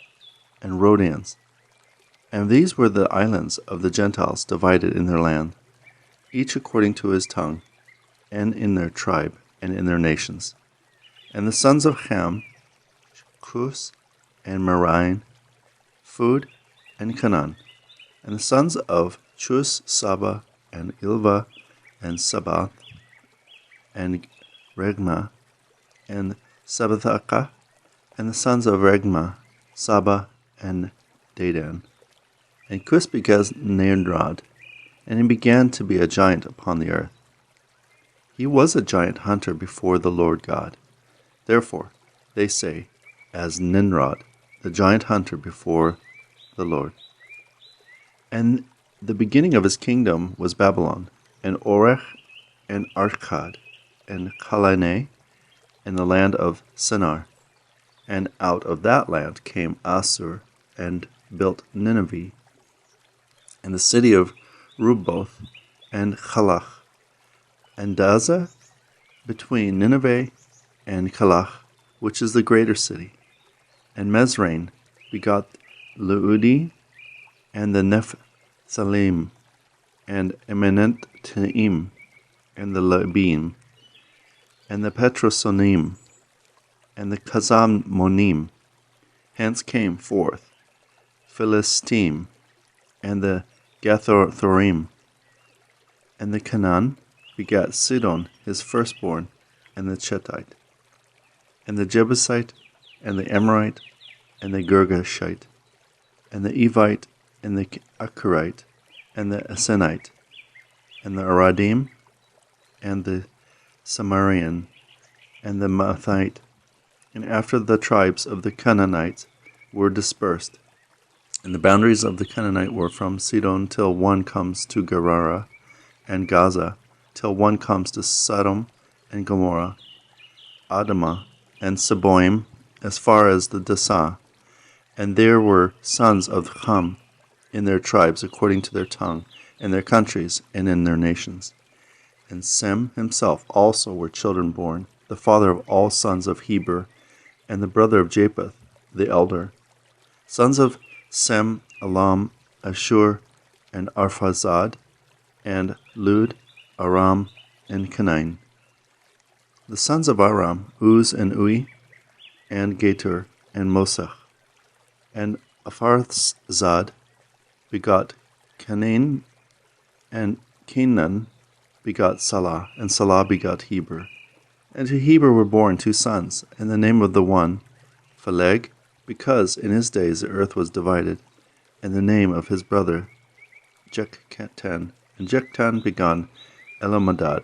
and Rodians. And these were the islands of the Gentiles divided in their land, each according to his tongue, and in their tribe, and in their nations. And the sons of Ham, Cus and Merine, Phud and Canaan. And the sons of Chus, Saba, and Ilva, and Sabath, and Regma, and Sabathaka. And the sons of Regma, Saba, and Dedan. And Cus begat Nimrod, and he began to be a giant upon the earth. He was a giant hunter before the Lord God. Therefore, they say, as Nimrod, the giant hunter before the Lord. And the beginning of his kingdom was Babylon, and Orech, and Archad, and Calneh, and the land of Shinar. And out of that land came Assur, and built Nineveh, and the city of Rubboth, and Chalach, and Daza, between Nineveh and Chalach, which is the greater city. And Mezraim begot Leudi, and the Nephthalim, and Eminentaim, and the Labim, and the Petrosonim, and the Kazammonim. Hence came forth Philistim, and the Gathothorim. And the Canaan begat Sidon his firstborn, and the Chetite, and the Jebusite, and the Amorite, and the Girgashite, and the Evite, and the Acherite, and the Asenite, and the Aradim, and the Samarian, and the Maathite. And after the tribes of the Canaanites were dispersed, and the boundaries of the Canaanite were from Sidon till one comes to Gerara, and Gaza, till one comes to Sodom and Gomorrah, Adamah, and Seboim, as far as the Dasa. And there were sons of Ham in their tribes according to their tongue, in their countries, and in their nations. And Sem himself also were children born, the father of all sons of Heber, and the brother of Japheth, the elder. Sons of Sem, Elam, Ashur, and Arphaxad, and Lud, Aram, and Canaan. The sons of Aram, Uz and Ui, and Geter, and Mosech. And Apharxad begot Canaan, and Canaan begot Salah, and Salah begot Heber. And to Heber were born 2 sons, and the name of the one, Phaleg, because in his days the earth was divided, and the name of his brother, Jektan. And Jektan begot Elomadad,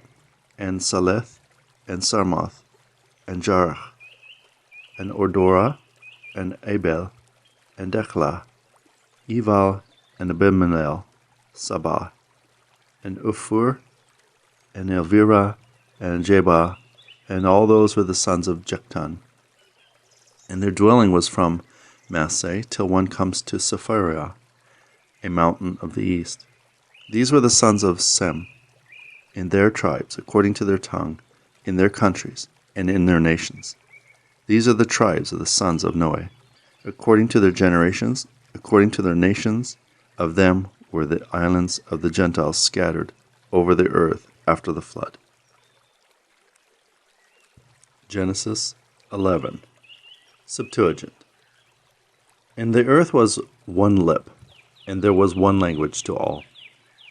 and Saleth, and Sarmoth, and Jarach, and Ordora, and Abel, and Dechlah, Eval, and Abimelech, Sabah, and Ufur, and Elvira, and Jeba, and all those were the sons of Jektan. And their dwelling was from Masseh till one comes to Sepharah, a mountain of the east. These were the sons of Sem, in their tribes, according to their tongue, in their countries, and in their nations. These are the tribes of the sons of Noah, according to their generations, according to their nations. Of them were the islands of the Gentiles scattered over the earth after the flood. Genesis 11. Septuagint. And the earth was one lip, and there was one language to all.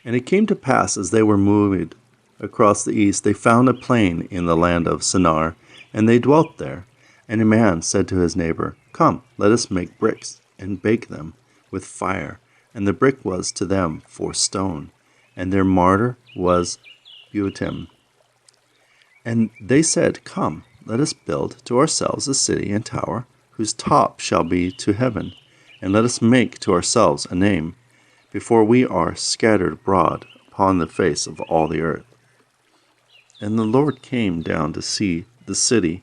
And it came to pass, as they were moved across the east, they found a plain in the land of Shinar, and they dwelt there. And a man said to his neighbor, Come, let us make bricks, and bake them with fire. And the brick was to them for stone, and their mortar was bitumen. And they said, Come, let us build to ourselves a city and tower, whose top shall be to heaven, and let us make to ourselves a name, before we are scattered abroad upon the face of all the earth. And the Lord came down to see the city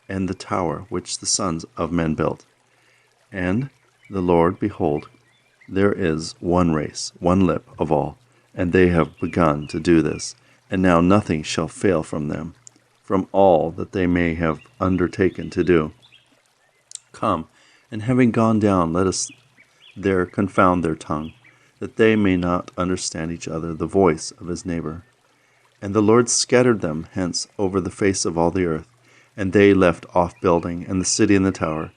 and the tower which the sons of men built. And the Lord, behold, there is one race, one lip of all, and they have begun to do this, and now nothing shall fail from them, from all that they may have undertaken to do. Come, and having gone down, let us there confound their tongue, that they may not understand each other the voice of his neighbor. And the Lord scattered them hence over the face of all the earth, And they left off building, and the city and the tower.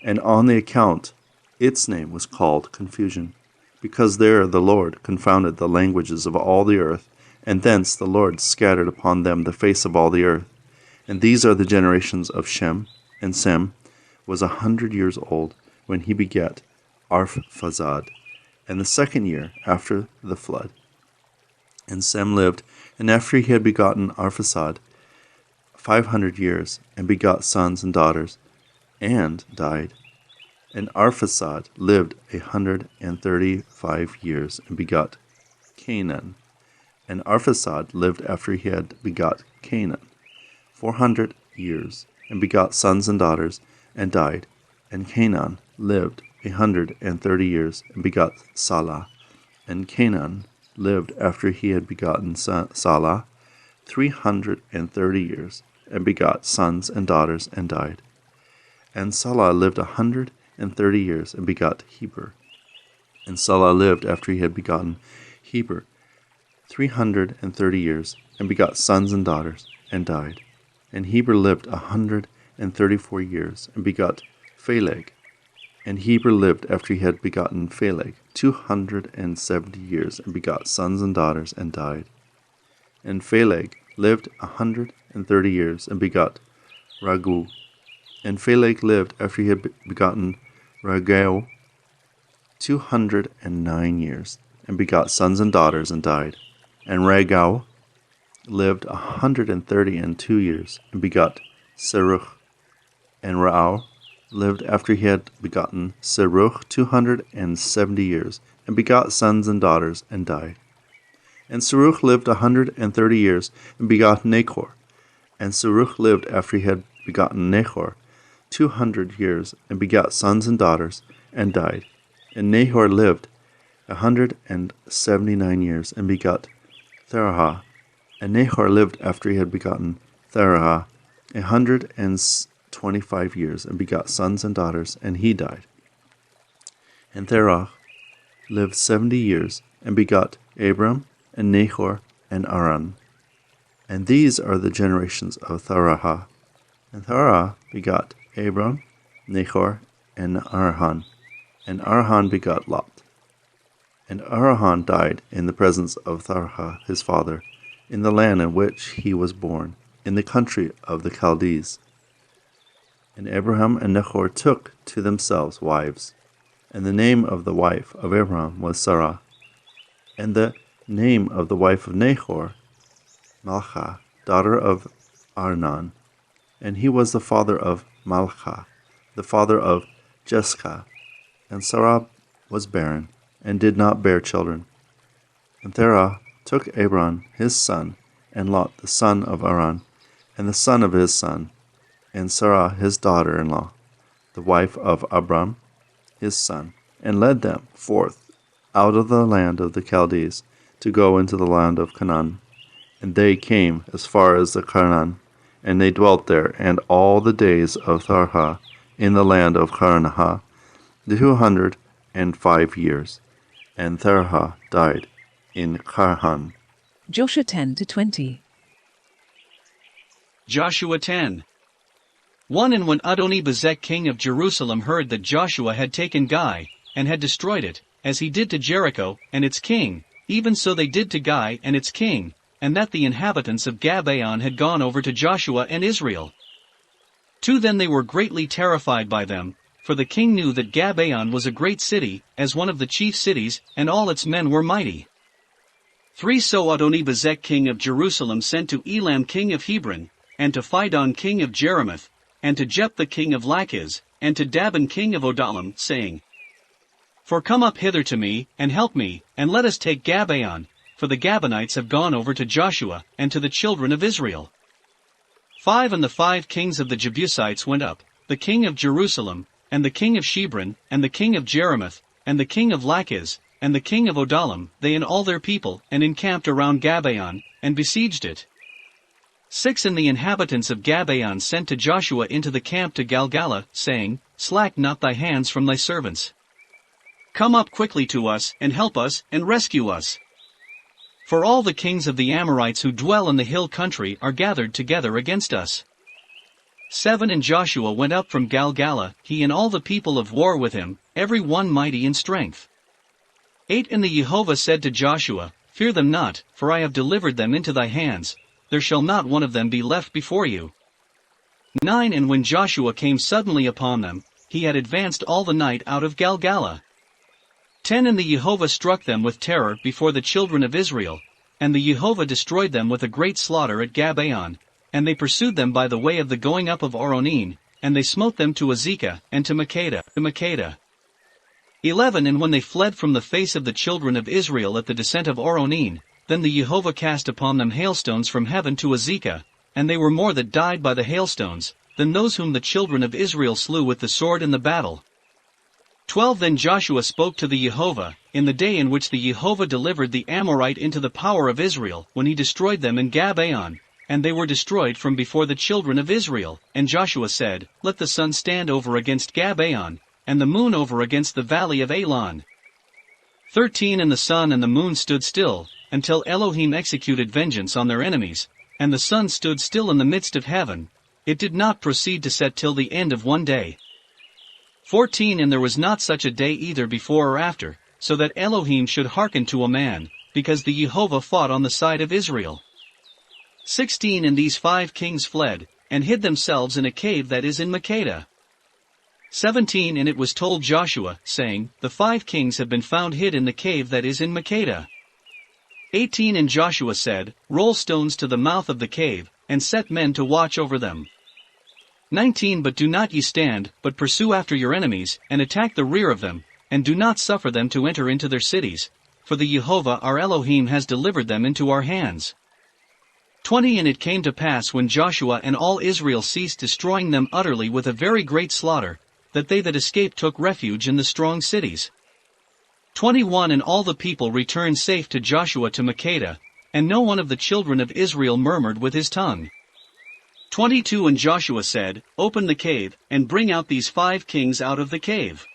And on the account its name was called Confusion, because there the Lord confounded the languages of all the earth, and thence the Lord scattered upon them the face of all the earth. And these are the generations of Shem. And Sem was 100 years old when he begat Arphaxad, and the second year after the flood. And Sem lived, and after he had begotten Arphaxad 500 years, and begot sons and daughters, and died. And Arphaxad lived 135 years, and begot Canaan. And Arphaxad lived after he had begot Canaan 400 years, and begot sons and daughters, and died. And Canaan lived 130 years, and begot Salah. And Canaan lived after he had begotten Salah 330 years, and begot sons and daughters, and died. And Salah lived 130 years, and begot Heber. And Salah lived after he had begotten Heber 330 years, and begot sons and daughters, and died. And Heber lived 134 years, and begot Phaleg. And Heber lived after he had begotten Phaleg 270 years, and begot sons and daughters, and died. And Phaleg lived 130 years, and begot Ragu. And Phaleg lived after he had begotten Ragau 209 years, and begot sons and daughters, and died. And Ragau lived 132 years, and begot Seruch. And Ra'au lived after he had begotten Seruch 270 years, and begot sons and daughters, and died. And Seruch lived 130 years, and begot Nachor. And Seruch lived after he had begotten Nachor 200 years, and begot sons and daughters, and died. And Nahor lived 179 years, and begot Therah. And Nahor lived after he had begotten Therah 125 years, and begot sons and daughters, and he died. And Therah lived 70 years, and begot Abram, and Nahor, and Aran. And these are the generations of Therah. And Therah begot Abram, Nahor, and Arahan. And Arahan begot Lot. And Arahan died in the presence of Therah his father, in the land in which he was born, in the country of the Chaldees. And Abraham and Nahor took to themselves wives. And the name of the wife of Abraham was Sarah. And the name of the wife of Nahor, Milcah, daughter of Arnan. And he was the father of Milcah, the father of Jeshka. And Sarah was barren, and did not bear children. And Terah took Abram his son, and Lot the son of Aran, and the son of his son, and Sarah his daughter-in-law, the wife of Abram his son, and led them forth out of the land of the Chaldees, to go into the land of Canaan. And they came as far as the Canaan, and they dwelt there, and all the days of Tharha in the land of Canaan, 205 years. And Tharha died in Charhan. Joshua 10-20. Joshua 10. 1. And when Adoni-Bezek king of Jerusalem heard that Joshua had taken Gai, and had destroyed it, as he did to Jericho, and its king, even so they did to Gai and its king, and that the inhabitants of Gabaon had gone over to Joshua and Israel. 2. Then they were greatly terrified by them, for the king knew that Gabaon was a great city, as one of the chief cities, and all its men were mighty. 3. So Adoni-Bezek king of Jerusalem sent to Elam king of Hebron, and to Phidon king of Jerimoth, and to Jephthah king of Lachish, and to Dabon king of Odalam, saying, For come up hither to me, and help me, and let us take Gabaon, for the Gabonites have gone over to Joshua, and to the children of Israel. 5. And the 5 kings of the Jebusites went up, the king of Jerusalem, and the king of Shebron, and the king of Jerimoth, and the king of Lachish, and the king of Odalam, they and all their people, and encamped around Gabaon, and besieged it. 6. And the inhabitants of Gabaon sent to Joshua into the camp to Galgala, saying, Slack not thy hands from thy servants. Come up quickly to us, and help us, and rescue us. For all the kings of the Amorites who dwell in the hill country are gathered together against us. 7 And Joshua went up from Galgala, he and all the people of war with him, every one mighty in strength. 8 And the Jehovah said to Joshua, Fear them not, for I have delivered them into thy hands, there shall not one of them be left before you. 9 And when Joshua came suddenly upon them, he had advanced all the night out of Galgala. 10 And the Jehovah struck them with terror before the children of Israel, and the Jehovah destroyed them with a great slaughter at Gabaon, and they pursued them by the way of the going up of Oronim, and they smote them to Azekah, and to Makkedah. 11 And when they fled from the face of the children of Israel at the descent of Oronim, then the Jehovah cast upon them hailstones from heaven to Azekah, and they were more that died by the hailstones, than those whom the children of Israel slew with the sword in the battle. 12 Then Joshua spoke to the Jehovah, in the day in which the Jehovah delivered the Amorite into the power of Israel, when he destroyed them in Gabaon, and they were destroyed from before the children of Israel. And Joshua said, Let the sun stand over against Gabaon, and the moon over against the valley of Elon. 13 And the sun and the moon stood still, until Elohim executed vengeance on their enemies, and the sun stood still in the midst of heaven, it did not proceed to set till the end of one day. 14 And there was not such a day either before or after, so that Elohim should hearken to a man, because the Jehovah fought on the side of Israel. 16 And these 5 kings fled, and hid themselves in a cave that is in Makkedah. 17 And it was told Joshua, saying, The 5 kings have been found hid in the cave that is in Makkedah. 18 And Joshua said, Roll stones to the mouth of the cave, and set men to watch over them. 19 But do not ye stand, but pursue after your enemies, and attack the rear of them, and do not suffer them to enter into their cities, for the Jehovah our Elohim has delivered them into our hands. 20 And it came to pass when Joshua and all Israel ceased destroying them utterly with a very great slaughter, that they that escaped took refuge in the strong cities. 21 And all the people returned safe to Joshua to Makkedah, and no one of the children of Israel murmured with his tongue. 22 And Joshua said, Open the cave, and bring out these 5 kings out of the cave.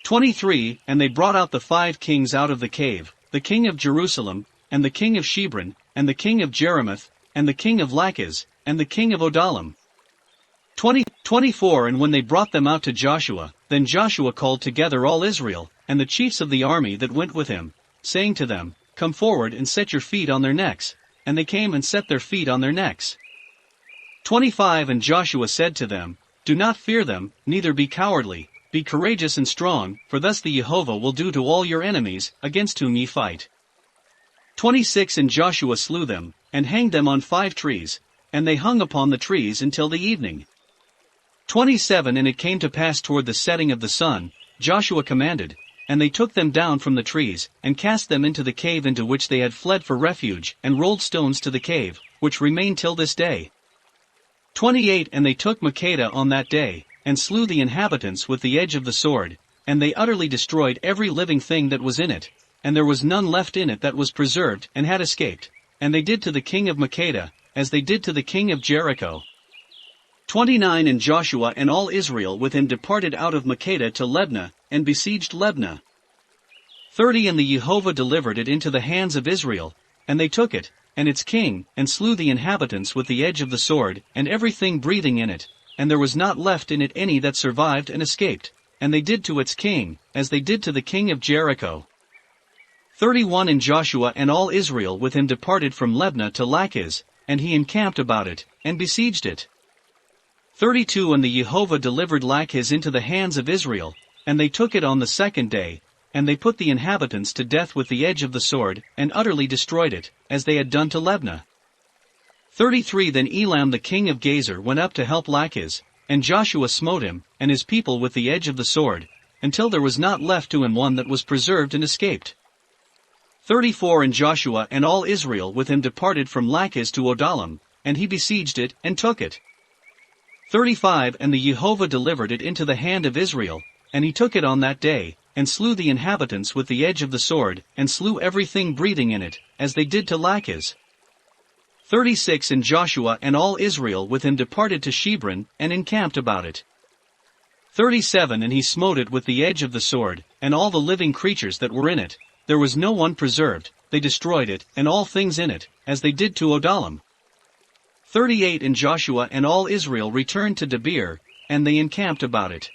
23 And they brought out the 5 kings out of the cave, the king of Jerusalem, and the king of Shebron, and the king of Jerimoth, and the king of Lachish, and the king of Odalam. 24 And when they brought them out to Joshua, then Joshua called together all Israel, and the chiefs of the army that went with him, saying to them, Come forward and set your feet on their necks. And they came and set their feet on their necks. 25 And Joshua said to them, Do not fear them, neither be cowardly, be courageous and strong, for thus the Jehovah will do to all your enemies, against whom ye fight. 26 And Joshua slew them, and hanged them on 5 trees, and they hung upon the trees until the evening. 27 And it came to pass toward the setting of the sun, Joshua commanded, and they took them down from the trees, and cast them into the cave into which they had fled for refuge, and rolled stones to the cave, which remain till this day. 28 And they took Makkedah on that day, and slew the inhabitants with the edge of the sword, and they utterly destroyed every living thing that was in it, and there was none left in it that was preserved and had escaped, and they did to the king of Makkedah, as they did to the king of Jericho. 29 And Joshua and all Israel with him departed out of Makkedah to Libnah, and besieged Libnah. 30 And the Jehovah delivered it into the hands of Israel, and they took it, and its king, and slew the inhabitants with the edge of the sword, and everything breathing in it, and there was not left in it any that survived and escaped, and they did to its king, as they did to the king of Jericho. 31 And Joshua and all Israel with him departed from Libnah to Lachish, and he encamped about it, and besieged it. 32 And the Jehovah delivered Lachish into the hands of Israel, and they took it on the 2nd day, and they put the inhabitants to death with the edge of the sword, and utterly destroyed it, as they had done to Libnah. 33 Then Elam the king of Gezer went up to help Lachish, and Joshua smote him, and his people with the edge of the sword, until there was not left to him one that was preserved and escaped. 34 And Joshua and all Israel with him departed from Lachish to Odalam, and he besieged it, and took it. 35 And the Jehovah delivered it into the hand of Israel, and he took it on that day, and slew the inhabitants with the edge of the sword, and slew everything breathing in it, as they did to Lachish. 36 And Joshua and all Israel with him departed to Shebron, and encamped about it. 37 And he smote it with the edge of the sword, and all the living creatures that were in it, there was no one preserved, they destroyed it, and all things in it, as they did to Odalam. 38 And Joshua and all Israel returned to Debir, and they encamped about it.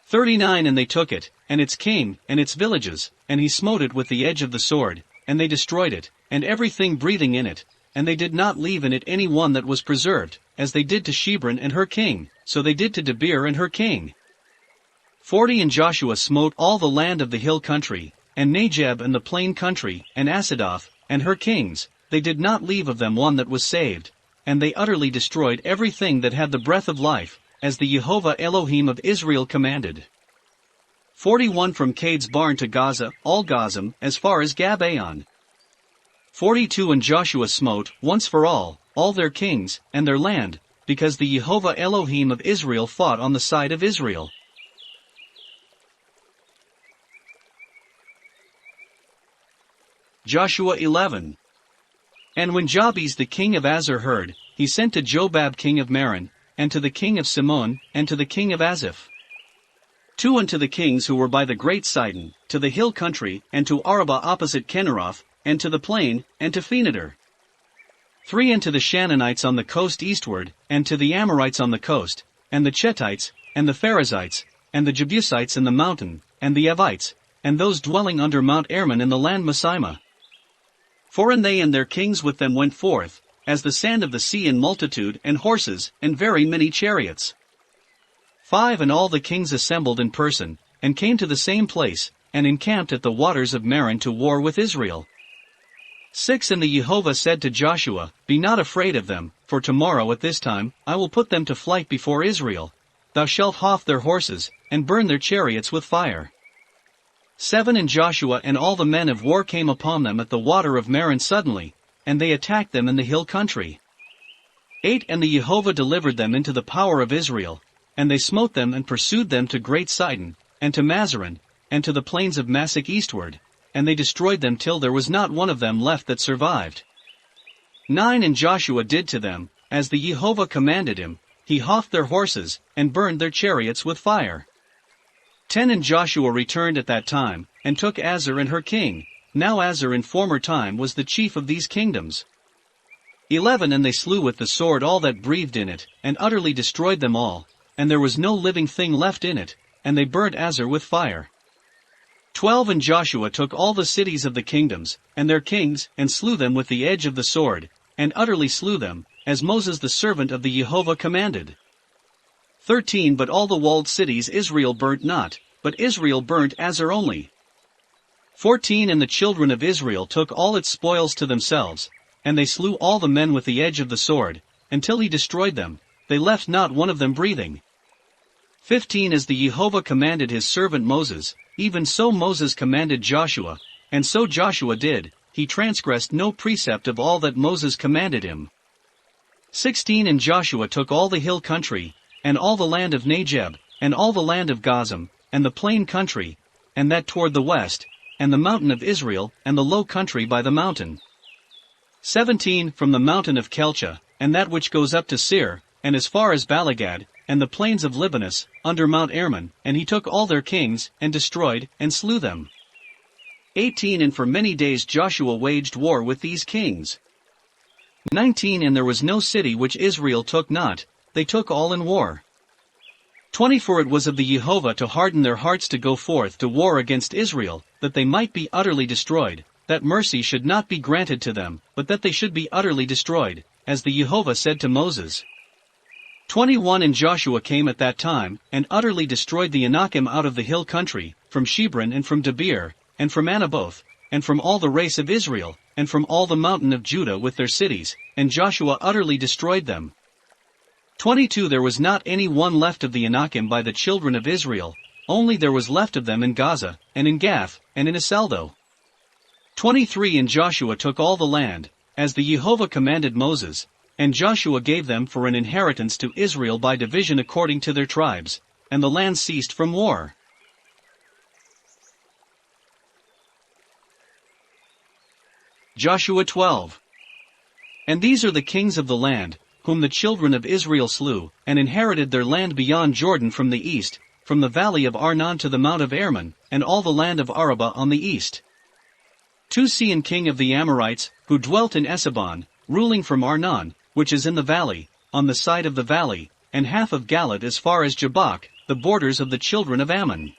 39 And they took it, and its king, and its villages, and he smote it with the edge of the sword, and they destroyed it, and everything breathing in it, and they did not leave in it any one that was preserved, as they did to Shebron and her king, so they did to Debir and her king. 40 And Joshua smote all the land of the hill country, and Negeb and the plain country, and Asadoth, and her kings, they did not leave of them one that was saved, and they utterly destroyed everything that had the breath of life, as the Jehovah Elohim of Israel commanded. 41 From Cades Barn to Gaza, all Gazam, as far as Gabaon. 42 And Joshua smote, once for all their kings, and their land, because the Jehovah Elohim of Israel fought on the side of Israel. Joshua 11. And when Jabez the king of Azar heard, he sent to Jobab king of Maron, and to the king of Simeon, and to the king of Aziph. 2 Unto the kings who were by the great Sidon, to the hill country, and to Arabah opposite Kinneroth, and to the plain, and to Phoenitor. 3 Unto the Shannonites on the coast eastward, and to the Amorites on the coast, and the Chettites, and the Perizzites, and the Jebusites in the mountain, and the Evites, and those dwelling under Mount Hermon in the land Messima. 4 And they and their kings with them went forth, as the sand of the sea in multitude, and horses, and very many chariots. 5 And all the kings assembled in person, and came to the same place, and encamped at the waters of Meron to war with Israel. 6 And the Jehovah said to Joshua, Be not afraid of them, for tomorrow at this time, I will put them to flight before Israel. Thou shalt hough their horses, and burn their chariots with fire. 7 And Joshua and all the men of war came upon them at the water of Meron suddenly, and they attacked them in the hill country. 8 And the Jehovah delivered them into the power of Israel, and they smote them and pursued them to great Sidon, and to Mazarin, and to the plains of Massach eastward, and they destroyed them till there was not one of them left that survived. 9 And Joshua did to them, as the Jehovah commanded him, he houghed their horses, and burned their chariots with fire. 10 And Joshua returned at that time, and took Azar and her king. Now Azar in former time was the chief of these kingdoms. 11 And they slew with the sword all that breathed in it, and utterly destroyed them all, and there was no living thing left in it, and they burnt Azar with fire. 12 And Joshua took all the cities of the kingdoms, and their kings, and slew them with the edge of the sword, and utterly slew them, as Moses the servant of the Jehovah commanded. 13 But all the walled cities Israel burnt not, but Israel burnt Azar only. 14 And the children of Israel took all its spoils to themselves, and they slew all the men with the edge of the sword, until he destroyed them, they left not one of them breathing. 15 As the Jehovah commanded his servant Moses, even so Moses commanded Joshua, and so Joshua did, he transgressed no precept of all that Moses commanded him. 16 And Joshua took all the hill country, and all the land of Negeb, and all the land of Gazam, and the plain country, and that toward the west, and the mountain of Israel, and the low country by the mountain. 17 From the mountain of Kelcha, and that which goes up to Seir, and as far as Balagad, and the plains of Libanus, under Mount Hermon, and he took all their kings, and destroyed, and slew them. 18 And for many days Joshua waged war with these kings. 19 And there was no city which Israel took not, they took all in war. 20 For it was of the Jehovah to harden their hearts to go forth to war against Israel, that they might be utterly destroyed, that mercy should not be granted to them, but that they should be utterly destroyed, as the Jehovah said to Moses. 21 And Joshua came at that time, and utterly destroyed the Anakim out of the hill country, from Shebron and from Debir, and from Anaboth, and from all the race of Israel, and from all the mountain of Judah with their cities, and Joshua utterly destroyed them. 22 There was not any one left of the Anakim by the children of Israel, only there was left of them in Gaza, and in Gath, and in Asaldo. 23 And Joshua took all the land, as the Jehovah commanded Moses, and Joshua gave them for an inheritance to Israel by division according to their tribes, and the land ceased from war. Joshua 12 And these are the kings of the land, whom the children of Israel slew, and inherited their land beyond Jordan from the east, from the valley of Arnon to the mount of Hermon, and all the land of Arabah on the east. 2 Sihon king of the Amorites, who dwelt in Esabon, ruling from Arnon, which is in the valley, on the side of the valley, and half of Galad as far as Jabbok, the borders of the children of Ammon.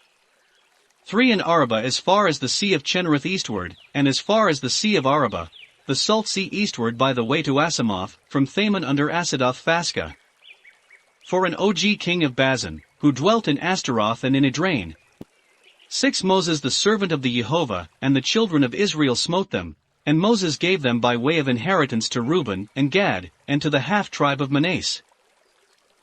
3 in Arabah as far as the sea of Chinnereth eastward, and as far as the sea of Arabah, the salt sea eastward by the way to Asamoth, from Thaman under Asadoth Phasca. 4 an Og king of Bazan, who dwelt in Astaroth and in Idrain. 6 Moses the servant of the Jehovah, and the children of Israel smote them, and Moses gave them by way of inheritance to Reuben and Gad, and to the half-tribe of Manasseh.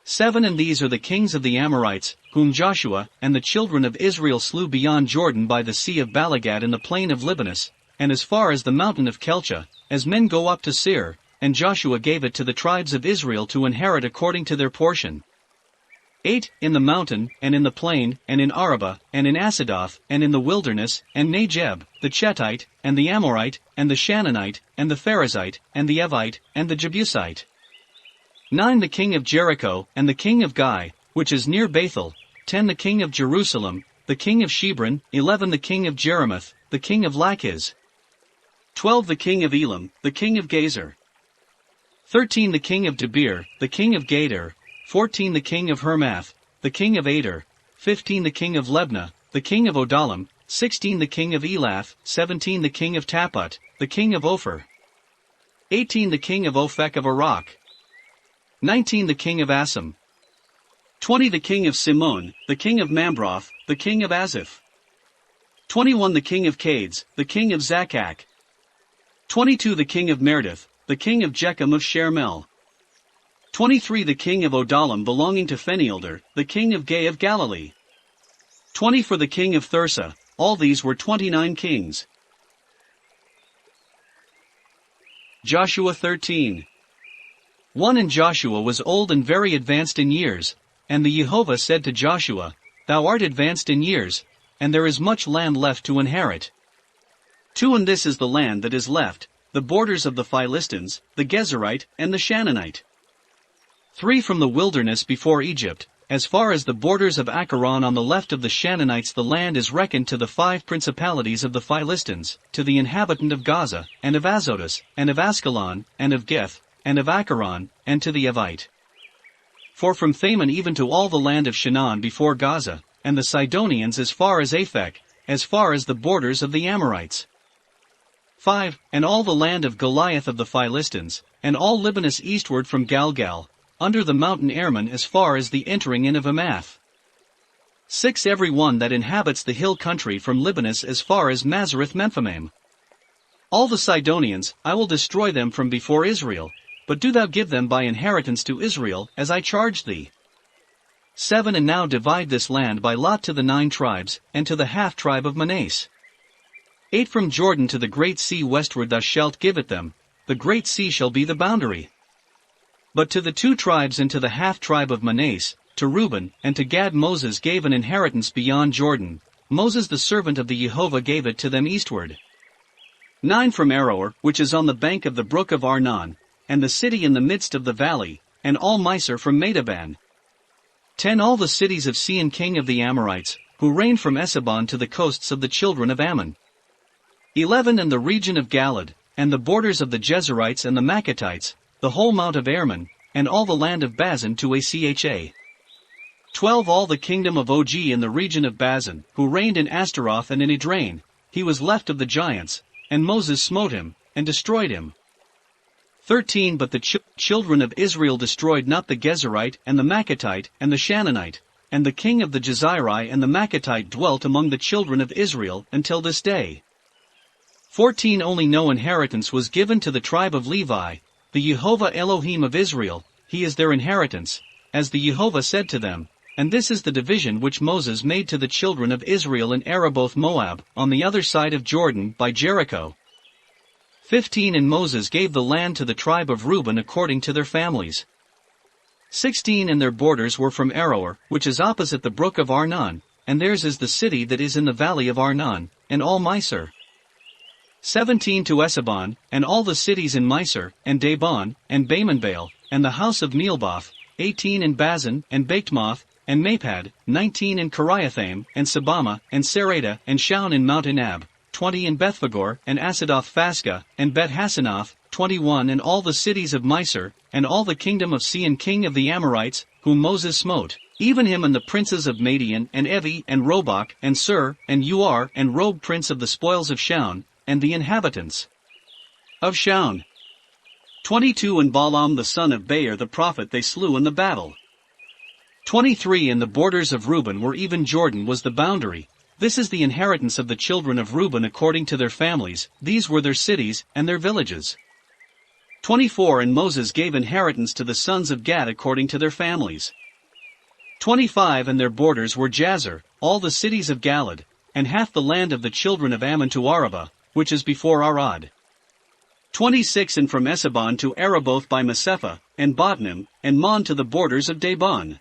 7 and these are the kings of the Amorites, whom Joshua and the children of Israel slew beyond Jordan by the sea of Balagad in the plain of Libanus, and as far as the mountain of Kelcha, as men go up to Seir, and Joshua gave it to the tribes of Israel to inherit according to their portion. 8 in the mountain, and in the plain, and in Arabah, and in Asadoth, and in the wilderness, and Negeb, the Chetite, and the Amorite, and the Shannonite, and the Pharazite, and the Evite, and the Jebusite. 9 the king of Jericho, and the king of Gai, which is near Bethel. 10 the king of Jerusalem, the king of Shebron. 11 the king of Jeremoth, the king of Lachish. 12 the king of Elam, the king of Gezer. 13 the king of Debir, the king of Gader. 14 the king of Hermath, the king of Ader. 15 the king of Lebna, the king of Odalam. 16 the king of Elath. 17 the king of Taput, the king of Ophir. 18 the king of Ophek of Arak. 19 the king of Assam. 20 the king of Simon, the king of Mambroth, the king of Aziph. 21 the king of Cades, the king of Zakak. 22 the king of Merdith, the king of Jechem of Shermel. 23 the king of Odalam belonging to Phenelder, the king of Gai of Galilee. 20 for the king of Thirsa. All these were 29 kings. Joshua 13. 1 And Joshua was old and very advanced in years, and the Jehovah said to Joshua, Thou art advanced in years, and there is much land left to inherit. 2 And this is the land that is left, the borders of the Philistines, the Gezerite, and the Shannonite. 3 From the wilderness before Egypt, as far as the borders of Acharon on the left of the Shannonites, the land is reckoned to the 5 principalities of the Philistines, to the inhabitant of Gaza, and of Azotus, and of Askelon, and of Geth, and of Acharon, and to the Evite. 4 From Thaman even to all the land of Shinar before Gaza, and the Sidonians as far as Aphek, as far as the borders of the Amorites. 5 And all the land of Goliath of the Philistines, and all Libanus eastward from Galgal, under the mountain Hermon as far as the entering in of Hamath. 6 Every one that inhabits the hill country from Libanus as far as Mazareth Memphamaim. All the Sidonians, I will destroy them from before Israel, but do thou give them by inheritance to Israel, as I charged thee. 7 And now divide this land by lot to the 9 tribes, and to the half-tribe of Manasseh. 8 From Jordan to the great sea westward thou shalt give it them, the great sea shall be the boundary. But to the 2 tribes and to the half-tribe of Manasseh, to Reuben, and to Gad Moses gave an inheritance beyond Jordan. Moses the servant of the Jehovah gave it to them eastward. 9 From Aroer, which is on the bank of the brook of Arnon, and the city in the midst of the valley, and all Misar from Medaban. 10 All the cities of Sihon king of the Amorites, who reigned from Esabon to the coasts of the children of Ammon. 11 And the region of Galad, and the borders of the Jezerites and the Maccatites, the whole mount of Hermon, and all the land of Bazan to Acha. 12 All the kingdom of Og in the region of Bazan, who reigned in Astaroth and in Idrain. He was left of the giants, and Moses smote him, and destroyed him. 13 But the children of Israel destroyed not the Gezerite and the Maccatite and the Shannonite, and the king of the Jezreel and the Maccatite dwelt among the children of Israel until this day. 14 Only no inheritance was given to the tribe of Levi, the Jehovah Elohim of Israel, he is their inheritance, as the Jehovah said to them, and this is the division which Moses made to the children of Israel in Araboth Moab, on the other side of Jordan by Jericho. 15 And Moses gave the land to the tribe of Reuben according to their families. 16 And their borders were from Aroer, which is opposite the brook of Arnon, and theirs is the city that is in the valley of Arnon, and all Misar. 17 To Esabon, and all the cities in Misar, and Dabon, and Bamanbaal, and the house of Meelboth. 18 In Bazan, and Bakmoth, and Mapad. 19 In Kiriathaim, and Sabama, and Sarada, and Shaun in Mount Inab. 20 In Bethfagor, and Asadoth Phasca, and Bet Hasanoth, 21 And all the cities of Misr, and all the kingdom of Sihon king of the Amorites, whom Moses smote, even him and the princes of Madian, and Evi, and Robach, and Sur, and Uar, and Rob prince of the spoils of Shaun, and the inhabitants of Shaun. 22 And Balaam the son of Beor the prophet they slew in the battle. 23 And the borders of Reuben were even Jordan was the boundary. This is the inheritance of the children of Reuben according to their families, these were their cities, and their villages. 24 And Moses gave inheritance to the sons of Gad according to their families. 25 And their borders were Jazer, all the cities of Galad, and half the land of the children of Ammon to Arabah, which is before Arad. 26 And from Esabon to Araboth by Mesepha, and Botnim, and Mon to the borders of Debon.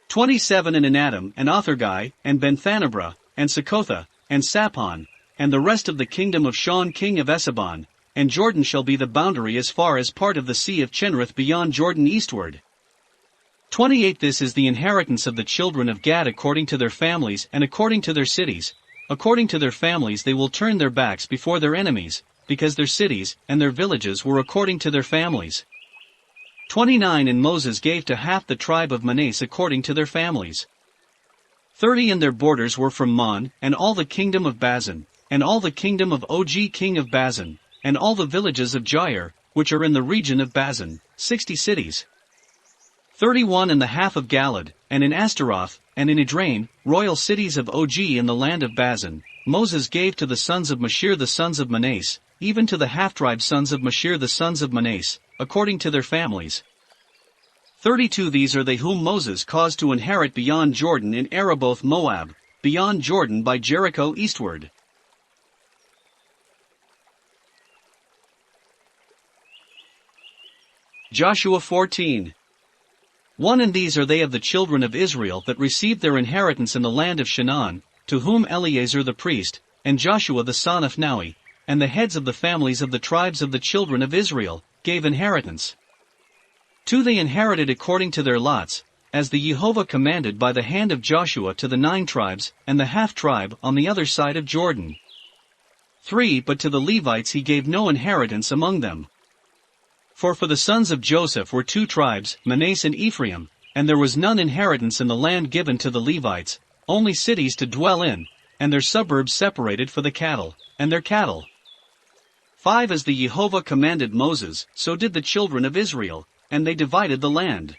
27 And Anadam, and Othergai, and Benthanabra, and Succothah, and Sapon, and the rest of the kingdom of Shaun king of Esabon, and Jordan shall be the boundary as far as part of the sea of Chinnereth beyond Jordan eastward. 28 This is the inheritance of the children of Gad according to their families and according to their cities. According to their families they will turn their backs before their enemies, because their cities and their villages were according to their families. 29 And Moses gave to half the tribe of Manasseh according to their families. 30 And their borders were from Mon, and all the kingdom of Bazan, and all the kingdom of Og king of Bazan, and all the villages of Jair, which are in the region of Bazan, 60 cities. 31 And the half of Galad, and in Ashtaroth, and in Idrain, royal cities of Og in the land of Bazan, Moses gave to the sons of Mashir the sons of Manasseh, even to the half-tribe sons of Mashir the sons of Manasseh, according to their families. 32 These are they whom Moses caused to inherit beyond Jordan in Araboth Moab, beyond Jordan by Jericho eastward. Joshua 14. 1 And these are they of the children of Israel that received their inheritance in the land of Shinar, to whom Eleazar the priest, and Joshua the son of Naui, and the heads of the families of the tribes of the children of Israel, gave inheritance. 2 They inherited according to their lots, as the Jehovah commanded by the hand of Joshua to the 9 tribes, and the half-tribe on the other side of Jordan. 3 But to the Levites he gave no inheritance among them. For the sons of Joseph were 2 tribes, Manasseh and Ephraim, and there was none inheritance in the land given to the Levites, only cities to dwell in, and their suburbs separated for the cattle, and their cattle. 5 As the Jehovah commanded Moses, so did the children of Israel, and they divided the land.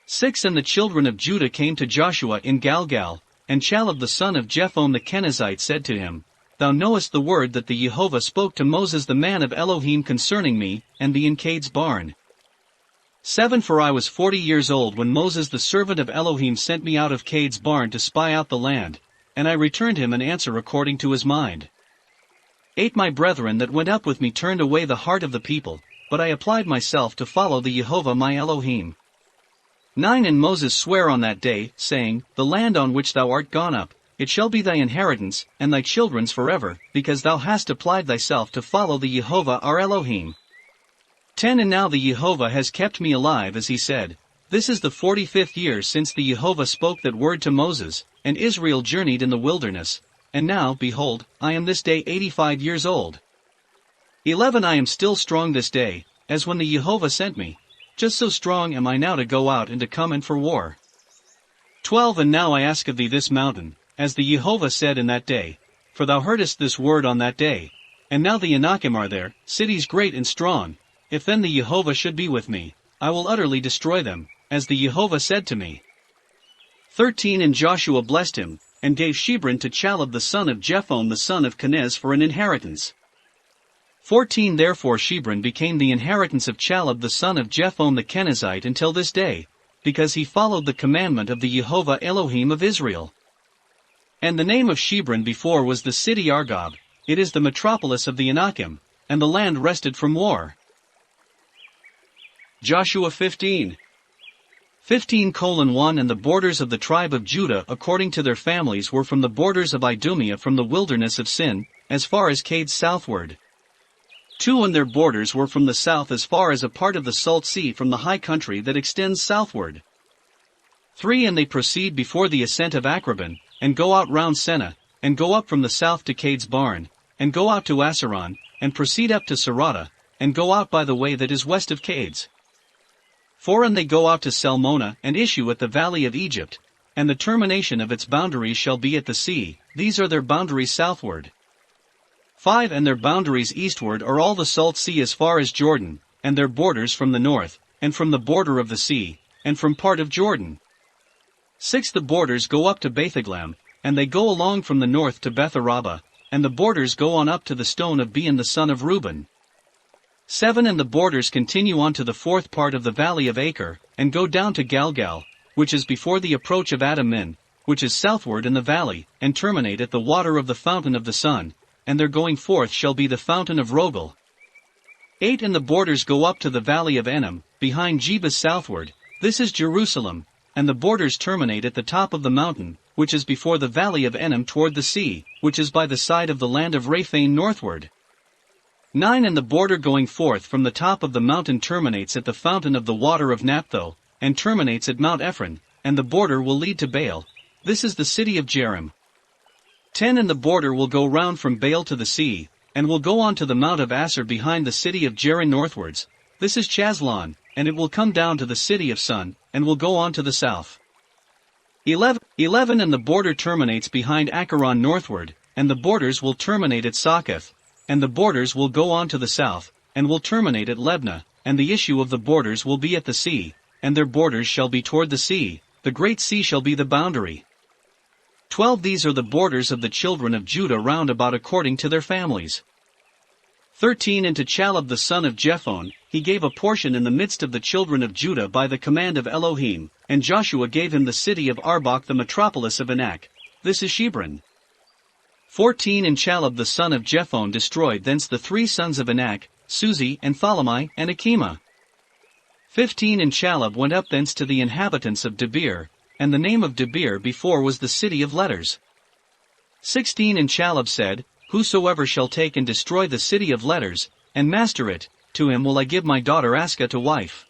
6 And the children of Judah came to Joshua in Galgal, and Chalab the son of Jephone the Kenizzite said to him, Thou knowest the word that the Jehovah spoke to Moses the man of Elo-heem concerning me, and thee in Cades barn. 7 For I was 40 years old when Moses the servant of Elo-heem sent me out of Cades barn to spy out the land, and I returned him an answer according to his mind. 8 My brethren that went up with me turned away the heart of the people, but I applied myself to follow the Jehovah my Elohim. 9 And Moses sware on that day, saying, The land on which thou art gone up, it shall be thy inheritance, and thy children's forever, because thou hast applied thyself to follow the Jehovah our Elohim. 10 And now the Jehovah has kept me alive as he said. This is the 45th year since the Jehovah spoke that word to Moses, and Israel journeyed in the wilderness, and now, behold, I am this day 85 years old. 11 I am still strong this day, as when the Jehovah sent me. Just so strong am I now to go out and to come in for war. 12 And now I ask of thee this mountain, as the Jehovah said in that day, for thou heardest this word on that day, and now the Anakim are there, cities great and strong. If then the Jehovah should be with me, I will utterly destroy them, as the Jehovah said to me. 13 And Joshua blessed him, and gave Shebron to Chalab the son of Jephone the son of Kenez for an inheritance. 14 Therefore Shebron became the inheritance of Chalab the son of Jephone the Kenizzite until this day, because he followed the commandment of the Jehovah Elohim of Israel. And the name of Shebron before was the city Argob, it is the metropolis of the Anakim, and the land rested from war. Joshua 15. 15:1 And the borders of the tribe of Judah according to their families were from the borders of Idumea from the wilderness of Sin, as far as Cades southward. 2 And their borders were from the south as far as a part of the Salt Sea from the high country that extends southward. 3 And they proceed before the ascent of Akraban, and go out round Seneh, and go up from the south to Cades barn, and go out to Asaron, and proceed up to Sarata, and go out by the way that is west of Cades. 4 And they go out to Salmona, and issue at the valley of Egypt, and the termination of its boundaries shall be at the sea. These are their boundaries southward. 5 And their boundaries eastward are all the salt sea as far as Jordan, and their borders from the north, and from the border of the sea, and from part of Jordan. 6 The borders go up to Bethaglam, and they go along from the north to Beth-araba, and the borders go on up to the stone of Bean the son of Reuben. 7 And the borders continue on to the fourth part of the valley of Acre, and go down to Galgal, which is before the approach of Adam-min, which is southward in the valley, and terminate at the water of the fountain of the sun, and their going forth shall be the fountain of Rogel. 8 And the borders go up to the valley of Enom, behind Jebus southward, this is Jerusalem, and the borders terminate at the top of the mountain, which is before the valley of Enom toward the sea, which is by the side of the land of Raphaim northward. 9 And the border going forth from the top of the mountain terminates at the fountain of the water of Naphtho, and terminates at Mount Ephron, and the border will lead to Baal. This is the city of Jerim. 10 And the border will go round from Baal to the sea, and will go on to the Mount of Asser behind the city of Jerin northwards. This is Chazlon, and it will come down to the city of Sun, and will go on to the south. 11 And the border terminates behind Acharon northward, and the borders will terminate at Sakath, and the borders will go on to the south, and will terminate at Lebna, and the issue of the borders will be at the sea, and their borders shall be toward the sea, the great sea shall be the boundary. 12 These are the borders of the children of Judah round about according to their families. 13 And to Chalab the son of Jephon, he gave a portion in the midst of the children of Judah by the command of Elo-heem, and Joshua gave him the city of Arbach the metropolis of Anak. This is Shebron. 14 And Chalab the son of Jephon destroyed thence the 3 sons of Anak, Suzi and Thalamai and Akima. 15 And Chalab went up thence to the inhabitants of Debir, and the name of Debir before was the city of letters. 16 And Chalab said, Whosoever shall take and destroy the city of letters, and master it, to him will I give my daughter Aska to wife.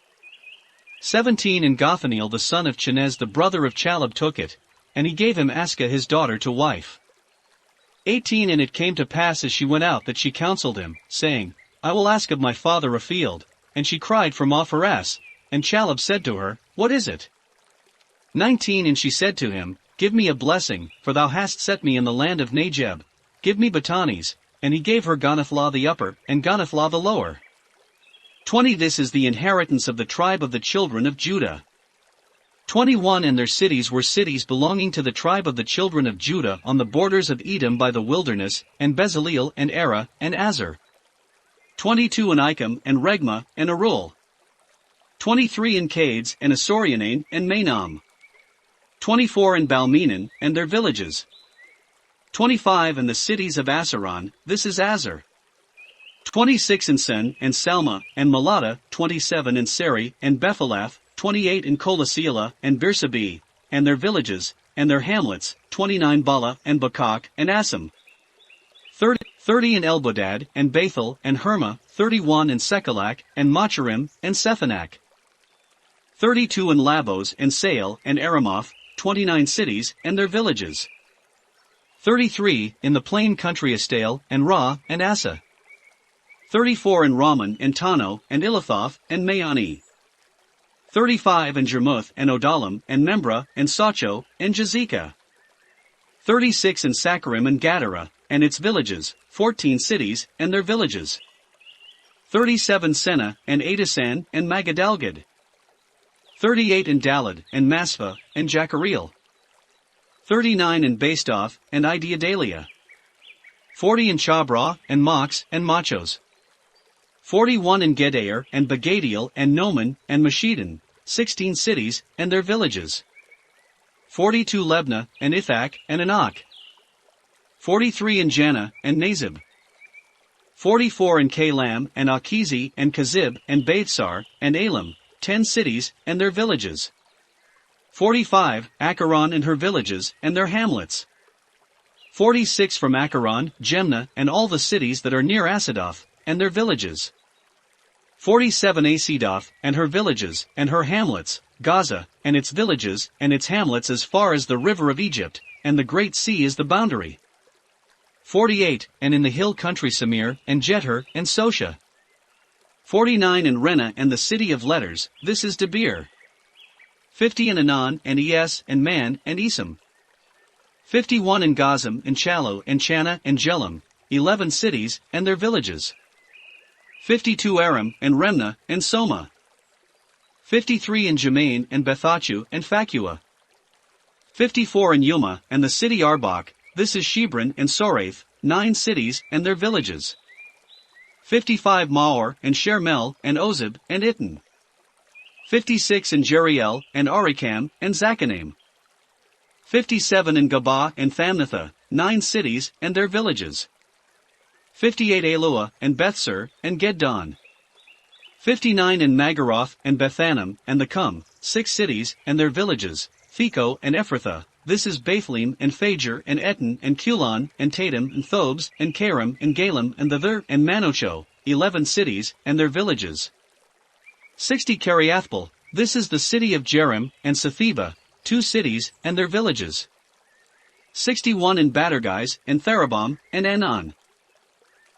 17 And Gothaniel the son of Chenez the brother of Chalab took it, and he gave him Aska his daughter to wife. 18 And it came to pass as she went out that she counseled him, saying, I will ask of my father a field, and she cried from off her ass, and Chalab said to her, What is it? 19 And she said to him, Give me a blessing, for thou hast set me in the land of Negeb. Give me batanes, and he gave her Gonathlah the upper, and Gonathlah the lower. 20 This is the inheritance of the tribe of the children of Judah. 21 And their cities were cities belonging to the tribe of the children of Judah on the borders of Edom by the wilderness, and Bezaleel and Era, and Azar. 22 And Ichem, and Regma, and Arul. 23 And Cades, and Asorianain, and Mainam. 24 And Balmenan, and their villages. 25 And the cities of Asaron, this is Azar. 26 And Sen, and Salma, and Malada, 27 And Seri, and Bephalath, 28 And Kolasiela, and Beersheba, and their villages, and their hamlets, 29 Bala, and Bakak, and Assam. 30 And Elbodad, and Bethel, and Herma, 31 And Sekhalak, and Macharim, and Sephanak. 32 And Labos, and Sael, and Aramoth, 29 cities, and their villages. 33 In the plain country Astale, and Ra, and Asa. 34 And Raman, and Tano, and Ilithoth, and Maani. 35 And Jermuth, and Odalam, and Membra, and Sacho, and Jezekah. 36 And Sacharim, and Gadara, and its villages, 14 cities, and their villages. 37 Senah, and Adasan, and Magadalgad. 38 And Dalad, and Maspha, and Jachareel. 39 And Bastoth, and Ideadalia. 40 And Chabra, and Mox, and Machos. 41 And Gedair, and Bagadiel, and Noman, and Mashedon, 16 cities, and their villages. 42 Lebna, and Ithak, and Anak. 43 And Janna, and Nazib. 44 And Kalam, and Akizi, and Kazib, and Bethsar, and Elam, 10 cities, and their villages. 45 Acharon and her villages, and their hamlets. 46 From Acharon, Jemna, and all the cities that are near Asadoth, and their villages. 47 Asedoth, and her villages, and her hamlets, Gaza, and its villages, and its hamlets as far as the river of Egypt, and the great sea is the boundary. 48 And in the hill country Samir, and Jether, and Sosha. 49 in Rena and the city of letters, this is Debir. 50 in Anan and Es and Man and Esam. 51 in Gazam and Challo and Channa and Jelam, 11 cities and their villages. 52 Aram and Remna and Soma. 53 in Jemain and Bethachu and Phacua. 54 in Yuma and the city Arbach, this is Shebron and Sorath, 9 cities and their villages. 55 Maor and Shermel and Ozib and Itan. 56 in Jeriel and Arikam and Zachanaim. 57 in Gabah and Thamnatha, 9 cities and their villages. 58 Eloah and Bethsur and Geddon. 59 in Magaroth and Bethanam and the Cum, 6 cities and their villages, Theco and Ephrathah, this is Bethlehem and Phajur and Etan and Kulon and Tatum and Thobes and Karam and Galam and the Thur and Manocho, 11 cities and their villages. 60 Kiriathbal, this is the city of Jerim and Satheba, 2 cities and their villages. 61 in Badargais and Tharabam and Anan.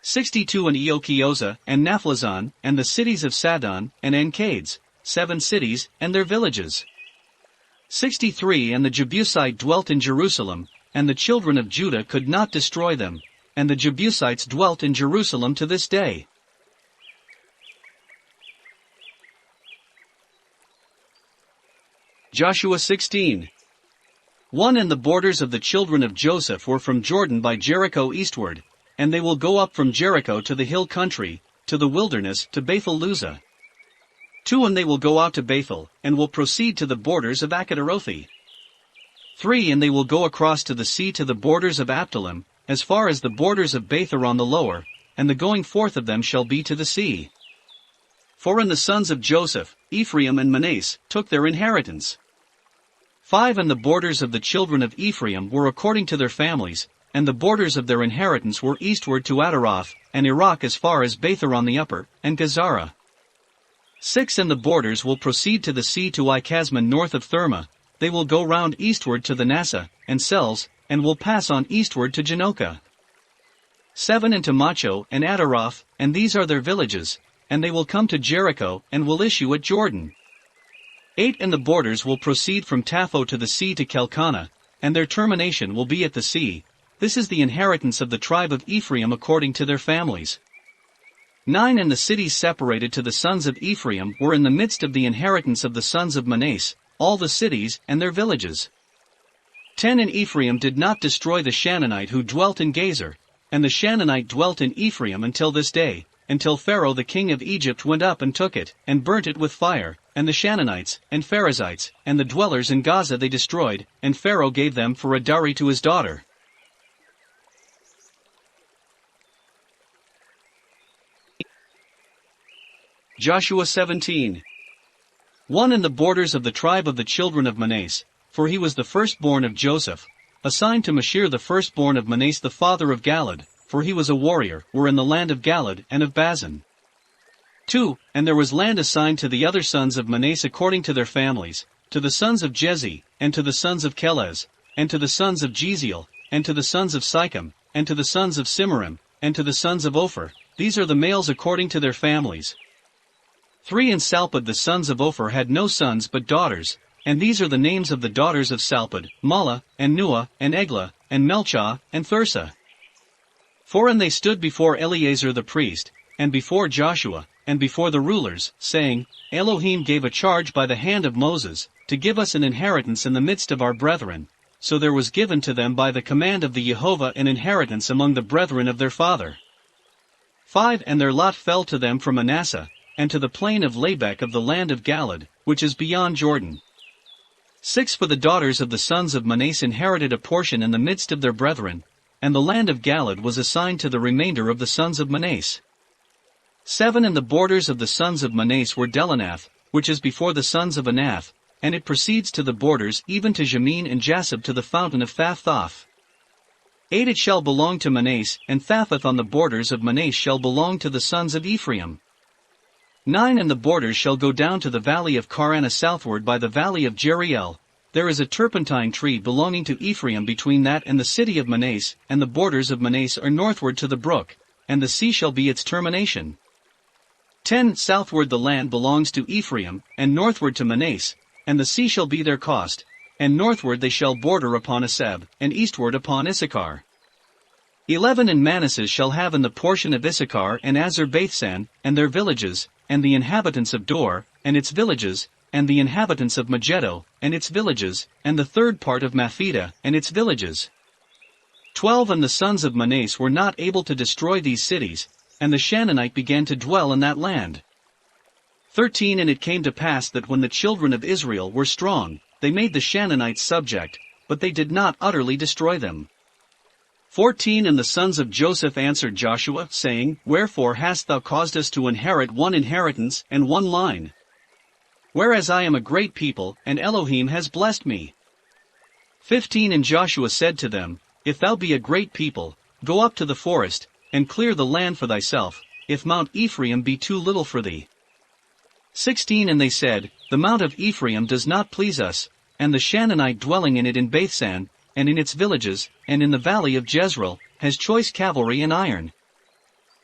62 in Eokioza and Naphlazon and the cities of Sadon and Enkades, 7 cities and their villages. 63 and the Jebusite dwelt in Jerusalem, and the children of Judah could not destroy them, and the Jebusites dwelt in Jerusalem to this day. Joshua 16. 1 and the borders of the children of Joseph were from Jordan by Jericho eastward, and they will go up from Jericho to the hill country, to the wilderness, to Bethel-Luzah. 2 and they will go out to Bethel, and will proceed to the borders of Akadarothi. 3 and they will go across to the sea to the borders of Abtalim, as far as the borders of Betharon the lower, and the going forth of them shall be to the sea. 4 and the sons of Joseph, Ephraim and Manasseh, took their inheritance. 5 and the borders of the children of Ephraim were according to their families, and the borders of their inheritance were eastward to Adaroth, and Iraq as far as Betharon the upper, and Gazara. 6 and the borders will proceed to the sea to Ikasman north of Therma, they will go round eastward to the Nassa, and Sels, and will pass on eastward to Janoka. 7 and to Macho and Adaroth, and these are their villages, and they will come to Jericho, and will issue at Jordan. 8 and the borders will proceed from Tapho to the sea to Kelkana, and their termination will be at the sea, this is the inheritance of the tribe of Ephraim according to their families. 9 and the cities separated to the sons of Ephraim were in the midst of the inheritance of the sons of Manasseh, all the cities and their villages. 10 and Ephraim did not destroy the Shannonite who dwelt in Gezer, and the Shannonite dwelt in Ephraim until this day, until Pharaoh the king of Egypt went up and took it, and burnt it with fire, and the Shannonites, and Pharizzites, and the dwellers in Gaza they destroyed, and Pharaoh gave them for a dowry to his daughter. Joshua 17. 1 and the borders of the tribe of the children of Manasseh, for he was the firstborn of Joseph, assigned to Mashir the firstborn of Manasseh the father of Galad, for he was a warrior, were in the land of Galad and of Bazan. 2 And there was land assigned to the other sons of Manasseh according to their families, to the sons of Jezi, and to the sons of Kelez, and to the sons of Jeziel, and to the sons of Sychem, and to the sons of Simarim, and to the sons of Ophir, these are the males according to their families. 3 And Salpad the sons of Ophir had no sons but daughters, and these are the names of the daughters of Salpad, Mala, and Nuah, and Eglah, and Melchah, and Thirsa. 4 And they stood before Eleazar the priest, and before Joshua, and before the rulers, saying, Elohim gave a charge by the hand of Moses, to give us an inheritance in the midst of our brethren, so there was given to them by the command of the Yehovah an inheritance among the brethren of their father. 5 And their lot fell to them from Manasseh, and to the plain of Labek of the land of Galad, which is beyond Jordan. 6 For the daughters of the sons of Manasseh inherited a portion in the midst of their brethren, and the land of Galad was assigned to the remainder of the sons of Manasseh. 7 And the borders of the sons of Manasseh were Delanath, which is before the sons of Anath, and it proceeds to the borders even to Jamin and Jasub to the fountain of Thafthoth. 8 It shall belong to Manasseh, and Thaphath on the borders of Manasseh shall belong to the sons of Ephraim. 9 And the borders shall go down to the valley of Karana southward by the valley of Jeriel. There is a turpentine tree belonging to Ephraim between that and the city of Manasseh, and the borders of Manasseh are northward to the brook, and the sea shall be its termination. 10 Southward the land belongs to Ephraim, and northward to Manasseh, and the sea shall be their cost, and northward they shall border upon Aseb, and eastward upon Issachar. 11 And Manasseh shall have in the portion of Issachar and Azer-Bethsan, and their villages, and the inhabitants of Dor, and its villages, and the inhabitants of Megiddo, and its villages, and the third part of Mephidah, and its villages. 12 And the sons of Manasseh were not able to destroy these cities, and the Canaanite began to dwell in that land. 13 And it came to pass that when the children of Israel were strong, they made the Canaanites subject, but they did not utterly destroy them. 14 And the sons of Joseph answered Joshua, saying, Wherefore hast thou caused us to inherit one inheritance and one line? Whereas I am a great people, and Elohim has blessed me. 15 And Joshua said to them, If thou be a great people, go up to the forest, and clear the land for thyself, if Mount Ephraim be too little for thee. 16 And they said, The mount of Ephraim does not please us, and the Canaanite dwelling in it in Bethsan, and in its villages, and in the valley of Jezreel, has choice cavalry and iron.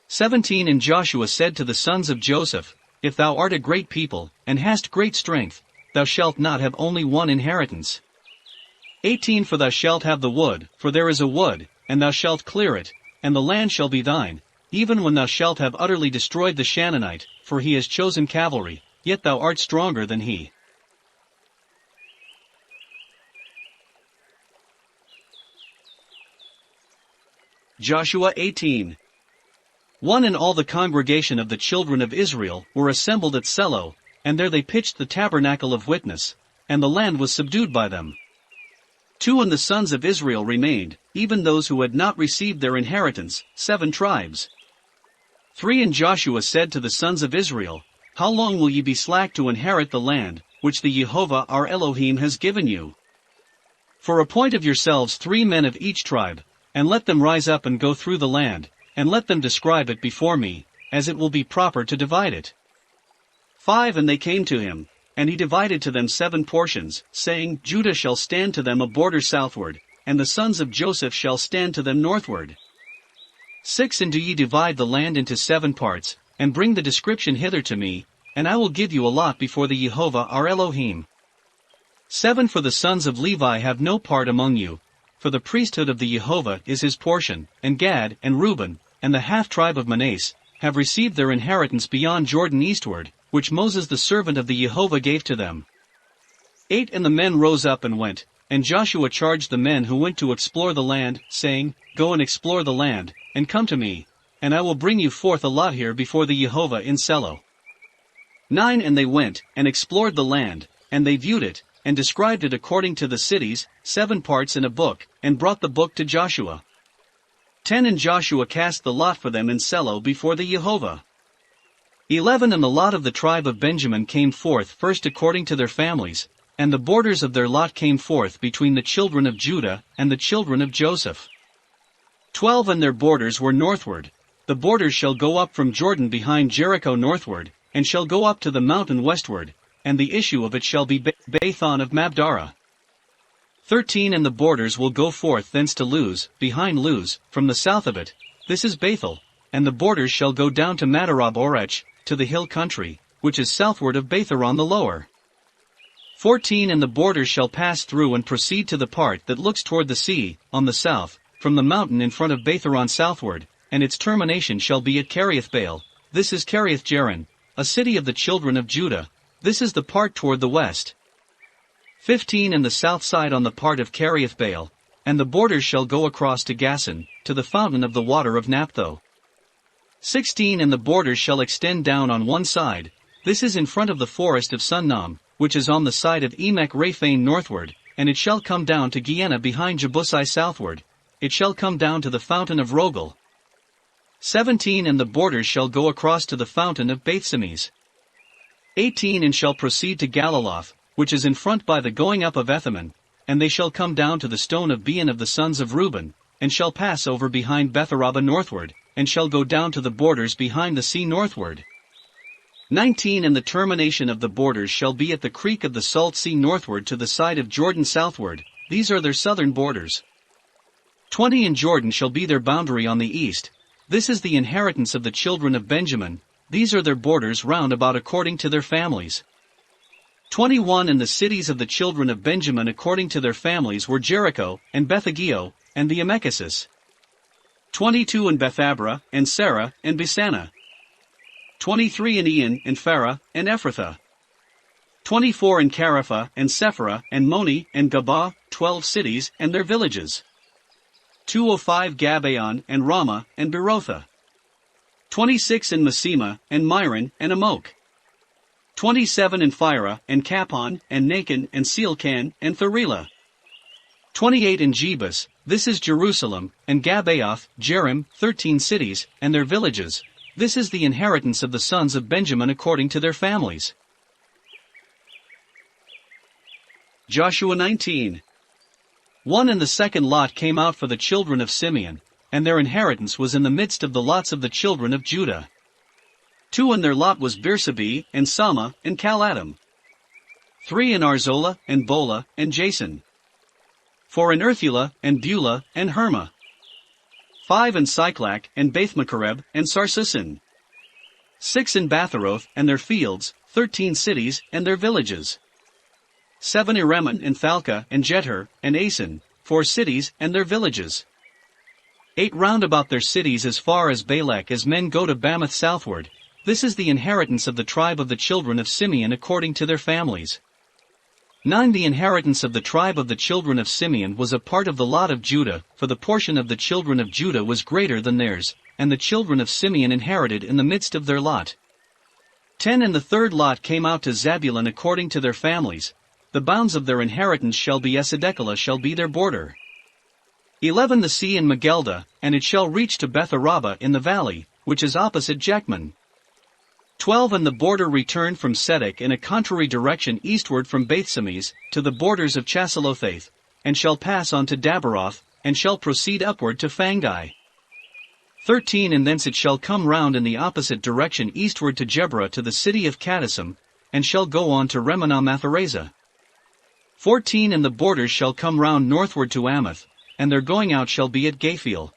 17 And Joshua said to the sons of Joseph, If thou art a great people, and hast great strength, thou shalt not have only one inheritance. 18 For thou shalt have the wood, for there is a wood, and thou shalt clear it, and the land shall be thine, even when thou shalt have utterly destroyed the Canaanite, for he has chosen cavalry, yet thou art stronger than he. Joshua 18. 1 And all the congregation of the children of Israel were assembled at Selo, and there they pitched the tabernacle of witness, and the land was subdued by them. 2 And the sons of Israel remained, even those who had not received their inheritance, 7 tribes. 3 And Joshua said to the sons of Israel, How long will ye be slack to inherit the land, which the Jehovah our Elohim has given you? For appoint of yourselves 3 men of each tribe, and let them rise up and go through the land, and let them describe it before me, as it will be proper to divide it. 5 And they came to him, and he divided to them 7 portions, saying, Judah shall stand to them a border southward, and the sons of Joseph shall stand to them northward. 6 And do ye divide the land into 7 parts, and bring the description hither to me, and I will give you a lot before the Jehovah our Elohim. 7 For the sons of Levi have no part among you, for the priesthood of the Jehovah is his portion, and Gad, and Reuben, and the half-tribe of Manasseh, have received their inheritance beyond Jordan eastward, which Moses the servant of the Jehovah gave to them. 8 And the men rose up and went, and Joshua charged the men who went to explore the land, saying, Go and explore the land, and come to me, and I will bring you forth a lot here before the Jehovah in Selo. 9 And they went, and explored the land, and they viewed it, and described it according to the cities, 7 parts in a book, and brought the book to Joshua. 10 And Joshua cast the lot for them in Selo before the Jehovah. 11 And the lot of the tribe of Benjamin came forth first according to their families, and the borders of their lot came forth between the children of Judah and the children of Joseph. 12 And their borders were northward. The borders shall go up from Jordan behind Jericho northward, and shall go up to the mountain westward, and the issue of it shall be Bathon of Mabdara. 13 And the borders will go forth thence to Luz, behind Luz, from the south of it, this is Bethel, and the borders shall go down to Madarab Orech, to the hill country, which is southward of Betharon the lower. 14 And the borders shall pass through and proceed to the part that looks toward the sea, on the south, from the mountain in front of Betharon southward, and its termination shall be at Kiriath-baal, this is Kiriath-jearim, a city of the children of Judah, this is the part toward the west. 15 And the south side on the part of Kiriath-baal, and the borders shall go across to Gasan, to the fountain of the water of Naphtho. 16 And the borders shall extend down on one side, this is in front of the forest of Sunnam, which is on the side of Emek-Raphaim northward, and it shall come down to Gehenna behind Jebusai southward, it shall come down to the fountain of Rogel. 17 And the borders shall go across to the fountain of Bethsemes. 18 And shall proceed to Galiloth, which is in front by the going up of Ethaman, and they shall come down to the stone of Bean of the sons of Reuben, and shall pass over behind Betharaba northward, and shall go down to the borders behind the sea northward. 19 And the termination of the borders shall be at the creek of the salt sea northward to the side of Jordan southward, these are their southern borders. 20 And Jordan shall be their boundary on the east, this is the inheritance of the children of Benjamin, these are their borders round about according to their families. 21 And the cities of the children of Benjamin according to their families were Jericho, and Bethagio, and the Emekesis. 22 And Bethabra, and Sarah, and Besana. 23 And Ian, and Farah, and Ephrathah. 24 And Carapha, and Sephirah, and Moni, and Gabah, 12 cities, and their villages. 205 Gabaon, and Ramah, and Berotha. 26 And Masema, and Myron, and Amok. 27 And Phirah, and Capon, and Nacon, and Sealcan, and Tharila. 28 And Jebus, this is Jerusalem, and Gabaoth, Jerim, 13 cities, and their villages. This is the inheritance of the sons of Benjamin according to their families. Joshua 19. 1 And the second lot came out for the children of Simeon, and their inheritance was in the midst of the lots of the children of Judah. 2 And their lot was Beersabee, and Sama, and Caladam. 3 And Arzola, and Bola, and Jason. 4 And Erthula, and Beulah, and Herma. 5 And Siclach, and Bethmachereb, and Sarsusin. 6 And Batharoth, and their fields, 13 cities, and their villages. 7 Eremon, and Thalca, and Jether, and Asan, 4 cities, and their villages. 8 Round about their cities as far as Balak as men go to Bamoth southward. This is the inheritance of the tribe of the children of Simeon according to their families. 9 The inheritance of the tribe of the children of Simeon was a part of the lot of Judah, for the portion of the children of Judah was greater than theirs, and the children of Simeon inherited in the midst of their lot. 10 And the third lot came out to Zabulon according to their families. The bounds of their inheritance shall be Esidekala shall be their border. 11 The sea in Megelda, and it shall reach to Betharaba in the valley, which is opposite Jechman. 12 And the border returned from Sedek in a contrary direction eastward from Bethsemes, to the borders of Chasalothath, and shall pass on to Dabaroth, and shall proceed upward to Phangai. 13 And thence it shall come round in the opposite direction eastward to Jebrah to the city of Kadassim, and shall go on to Remanah-Matharezah. 14 And the borders shall come round northward to Amath, and their going out shall be at Gayfiel.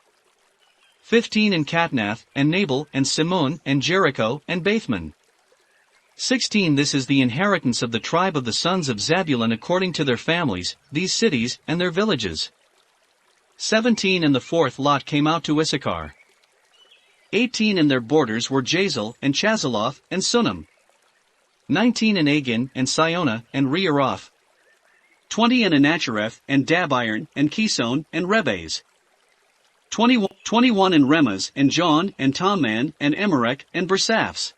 15 And Catnath, and Nabal, and Simon, and Jericho, and Bethman. 16 This is the inheritance of the tribe of the sons of Zabulon according to their families, these cities, and their villages. 17 And the fourth lot came out to Issachar. 18 And their borders were Jazel, and Chazaloth, and Sunnam. 19 And Agin, and Siona, and Rearoth. 20 And Anachoreth, and Dabiron, and Kison, and Rebes. 21 And Remaz, and John, and Tomman, and Emerek, and Bersaphs.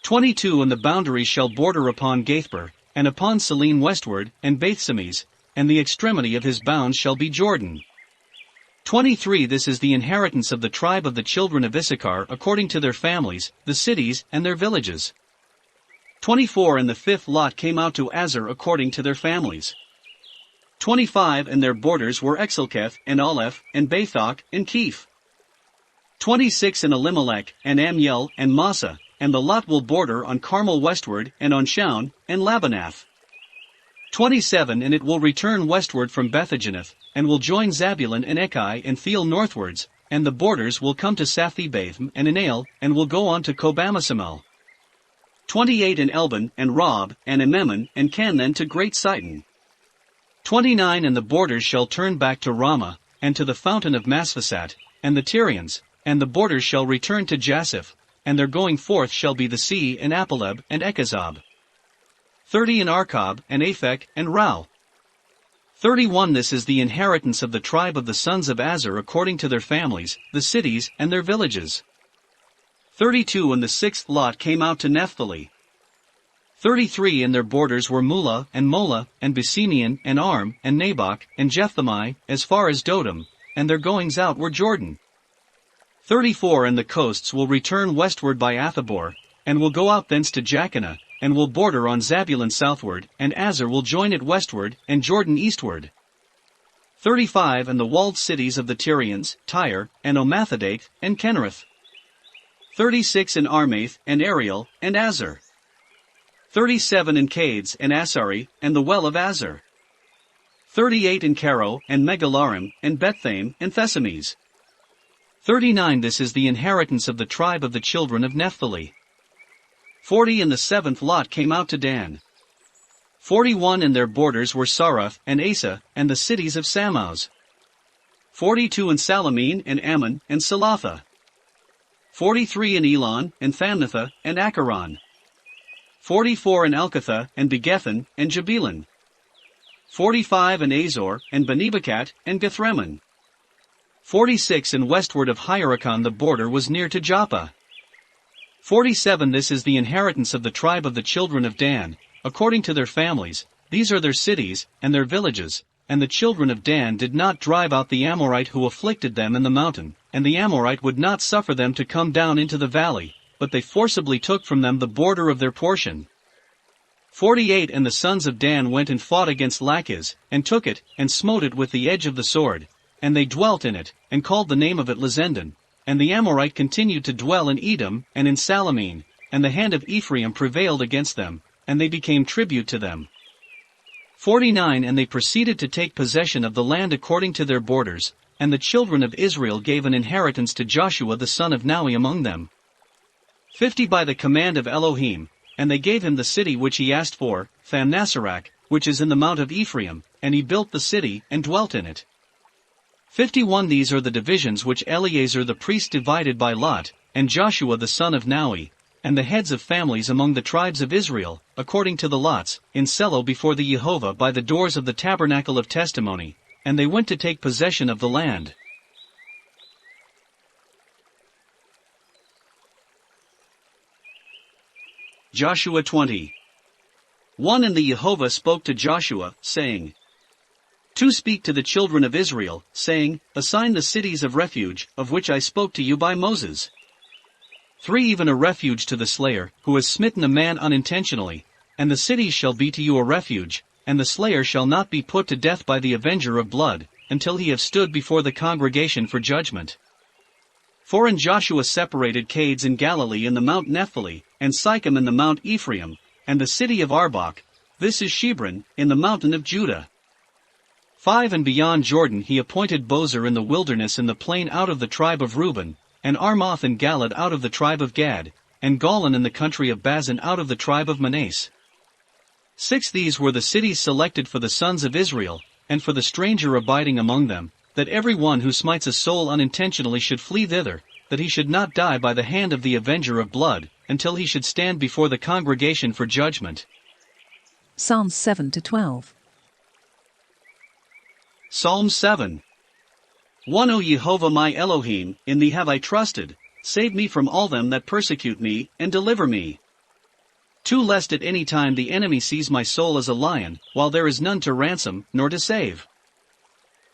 22 And the boundaries shall border upon Gathber, and upon Saline westward, and Bethsemes, and the extremity of his bounds shall be Jordan. 23 This is the inheritance of the tribe of the children of Issachar according to their families, the cities, and their villages. 24 And the fifth lot came out to Azer according to their families. 25 And their borders were Exelketh, and Aleph, and Bathok, and Keph. 26 And Elimelech, and Amiel, and Massa, and the lot will border on Carmel westward, and on Shaun, and Labanath. 27 And it will return westward from Bethaganath, and will join Zabulon and Echi and Thiel northwards, and the borders will come to Sathi-Bathm and Enael, and will go on to Kobamasamel. 28 And Elban, and Rob, and Ememon, and Canaan to Great Sidon. 29 And the borders shall turn back to Ramah, and to the fountain of Masphasat, and the Tyrians, and the borders shall return to Jasseph, and their going forth shall be the sea and Apaleb and Echazab. 30 And Arkob, and Aphek, and Rau. 31 This is the inheritance of the tribe of the sons of Azer according to their families, the cities, and their villages. 32 And the sixth lot came out to Naphtali. 33 And their borders were Mula, and Mola, and Besimian, and Arm, and Nabok, and Jephthami, as far as Dodom, and their goings out were Jordan. 34 And the coasts will return westward by Athabor, and will go out thence to Jachinah, and will border on Zabulon southward, and Azer will join it westward, and Jordan eastward. 35 And the walled cities of the Tyrians, Tyre, and Omathadake, and Kenrith. 36 And Armath, and Ariel, and Azer. 37 And Cades, and Asari, and the well of Azer. 38 And Caro, and Megalarim, and Bethame, and Thesames. 39 This is the inheritance of the tribe of the children of Naphtali. 40 And the seventh lot came out to Dan. 41 And their borders were Saraph and Asa, and the cities of Samaus. 42 And Salamine and Ammon and Salatha. 43 And Elon and Thamnathah and Acharon. 44 And Elkatha and Begethan and Jabelon. 45 And Azor and Benebacat and Gethremmon. 46 And westward of Hieracon the border was near to Joppa. 47 This is the inheritance of the tribe of the children of Dan, according to their families. These are their cities and their villages. And the children of Dan did not drive out the Amorite who afflicted them in the mountain, and the Amorite would not suffer them to come down into the valley, but they forcibly took from them the border of their portion. 48 And the sons of Dan went and fought against Lachish, and took it, and smote it with the edge of the sword. And they dwelt in it, and called the name of it Lezendon. And the Amorite continued to dwell in Edom, and in Salamine, and the hand of Ephraim prevailed against them, and they became tribute to them. 49 And they proceeded to take possession of the land according to their borders, and the children of Israel gave an inheritance to Joshua the son of Naui among them. 50 By the command of Elo-heem, and they gave him the city which he asked for, Thamnasarach, which is in the mount of Ephraim, and he built the city, and dwelt in it. 51 These are the divisions which Eleazar the priest divided by lot, and Joshua the son of Naui, and the heads of families among the tribes of Israel, according to the lots, in Selo before the Jehovah by the doors of the tabernacle of testimony, and they went to take possession of the land. Joshua 20. 1 And the Jehovah spoke to Joshua, saying, 2 Speak to the children of Israel, saying, Assign the cities of refuge, of which I spoke to you by Moses. 3 Even a refuge to the slayer, who has smitten a man unintentionally, and the cities shall be to you a refuge, and the slayer shall not be put to death by the avenger of blood, until he have stood before the congregation for judgment. 4 And Joshua separated Cades in Galilee in the Mount Nephtali, and Sychem in the Mount Ephraim, and the city of Arbach, this is Shebron, in the mountain of Judah. 5 And beyond Jordan he appointed Bozer in the wilderness in the plain out of the tribe of Reuben, and Armoth and Galad out of the tribe of Gad, and Golan in the country of Bazan out of the tribe of Manasseh. 6 These were the cities selected for the sons of Israel, and for the stranger abiding among them, that every one who smites a soul unintentionally should flee thither, that he should not die by the hand of the avenger of blood, until he should stand before the congregation for judgment. Psalms 7-12. Psalm 7. 1 O Jehovah my Elohim, in thee have I trusted, save me from all them that persecute me, and deliver me. 2 Lest at any time the enemy seize my soul as a lion, while there is none to ransom, nor to save.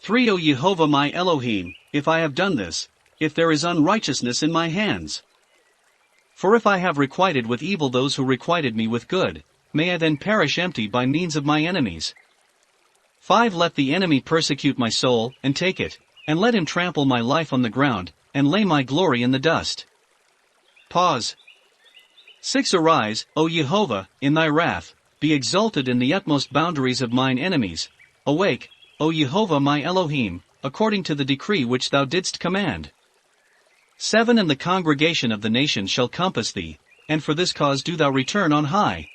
3 O Jehovah my Elohim, if I have done this, if there is unrighteousness in my hands. For if I have requited with evil those who requited me with good, may I then perish empty by means of my enemies. 5 Let the enemy persecute my soul, and take it, and let him trample my life on the ground, and lay my glory in the dust. Pause. 6 Arise, O Jehovah, in thy wrath, be exalted in the utmost boundaries of mine enemies. Awake, O Jehovah my Elohim, according to the decree which thou didst command. 7 And the congregation of the nations shall compass thee, and for this cause do thou return on high.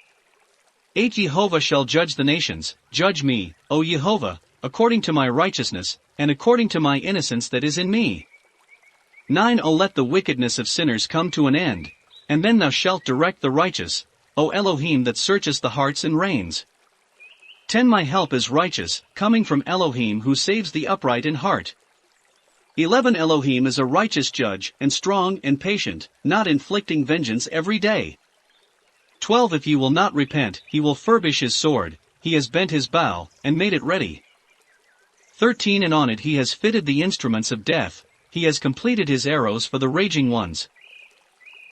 8 Jehovah shall judge the nations, judge me, O Jehovah, according to my righteousness, and according to my innocence that is in me. 9 O let the wickedness of sinners come to an end, and then thou shalt direct the righteous, O Elohim that searchest the hearts and reins. 10 My help is righteous, coming from Elohim who saves the upright in heart. 11 Elohim is a righteous judge, and strong and patient, not inflicting vengeance every day. 12 If ye will not repent, he will furbish his sword, he has bent his bow, and made it ready. 13 And on it he has fitted the instruments of death, he has completed his arrows for the raging ones.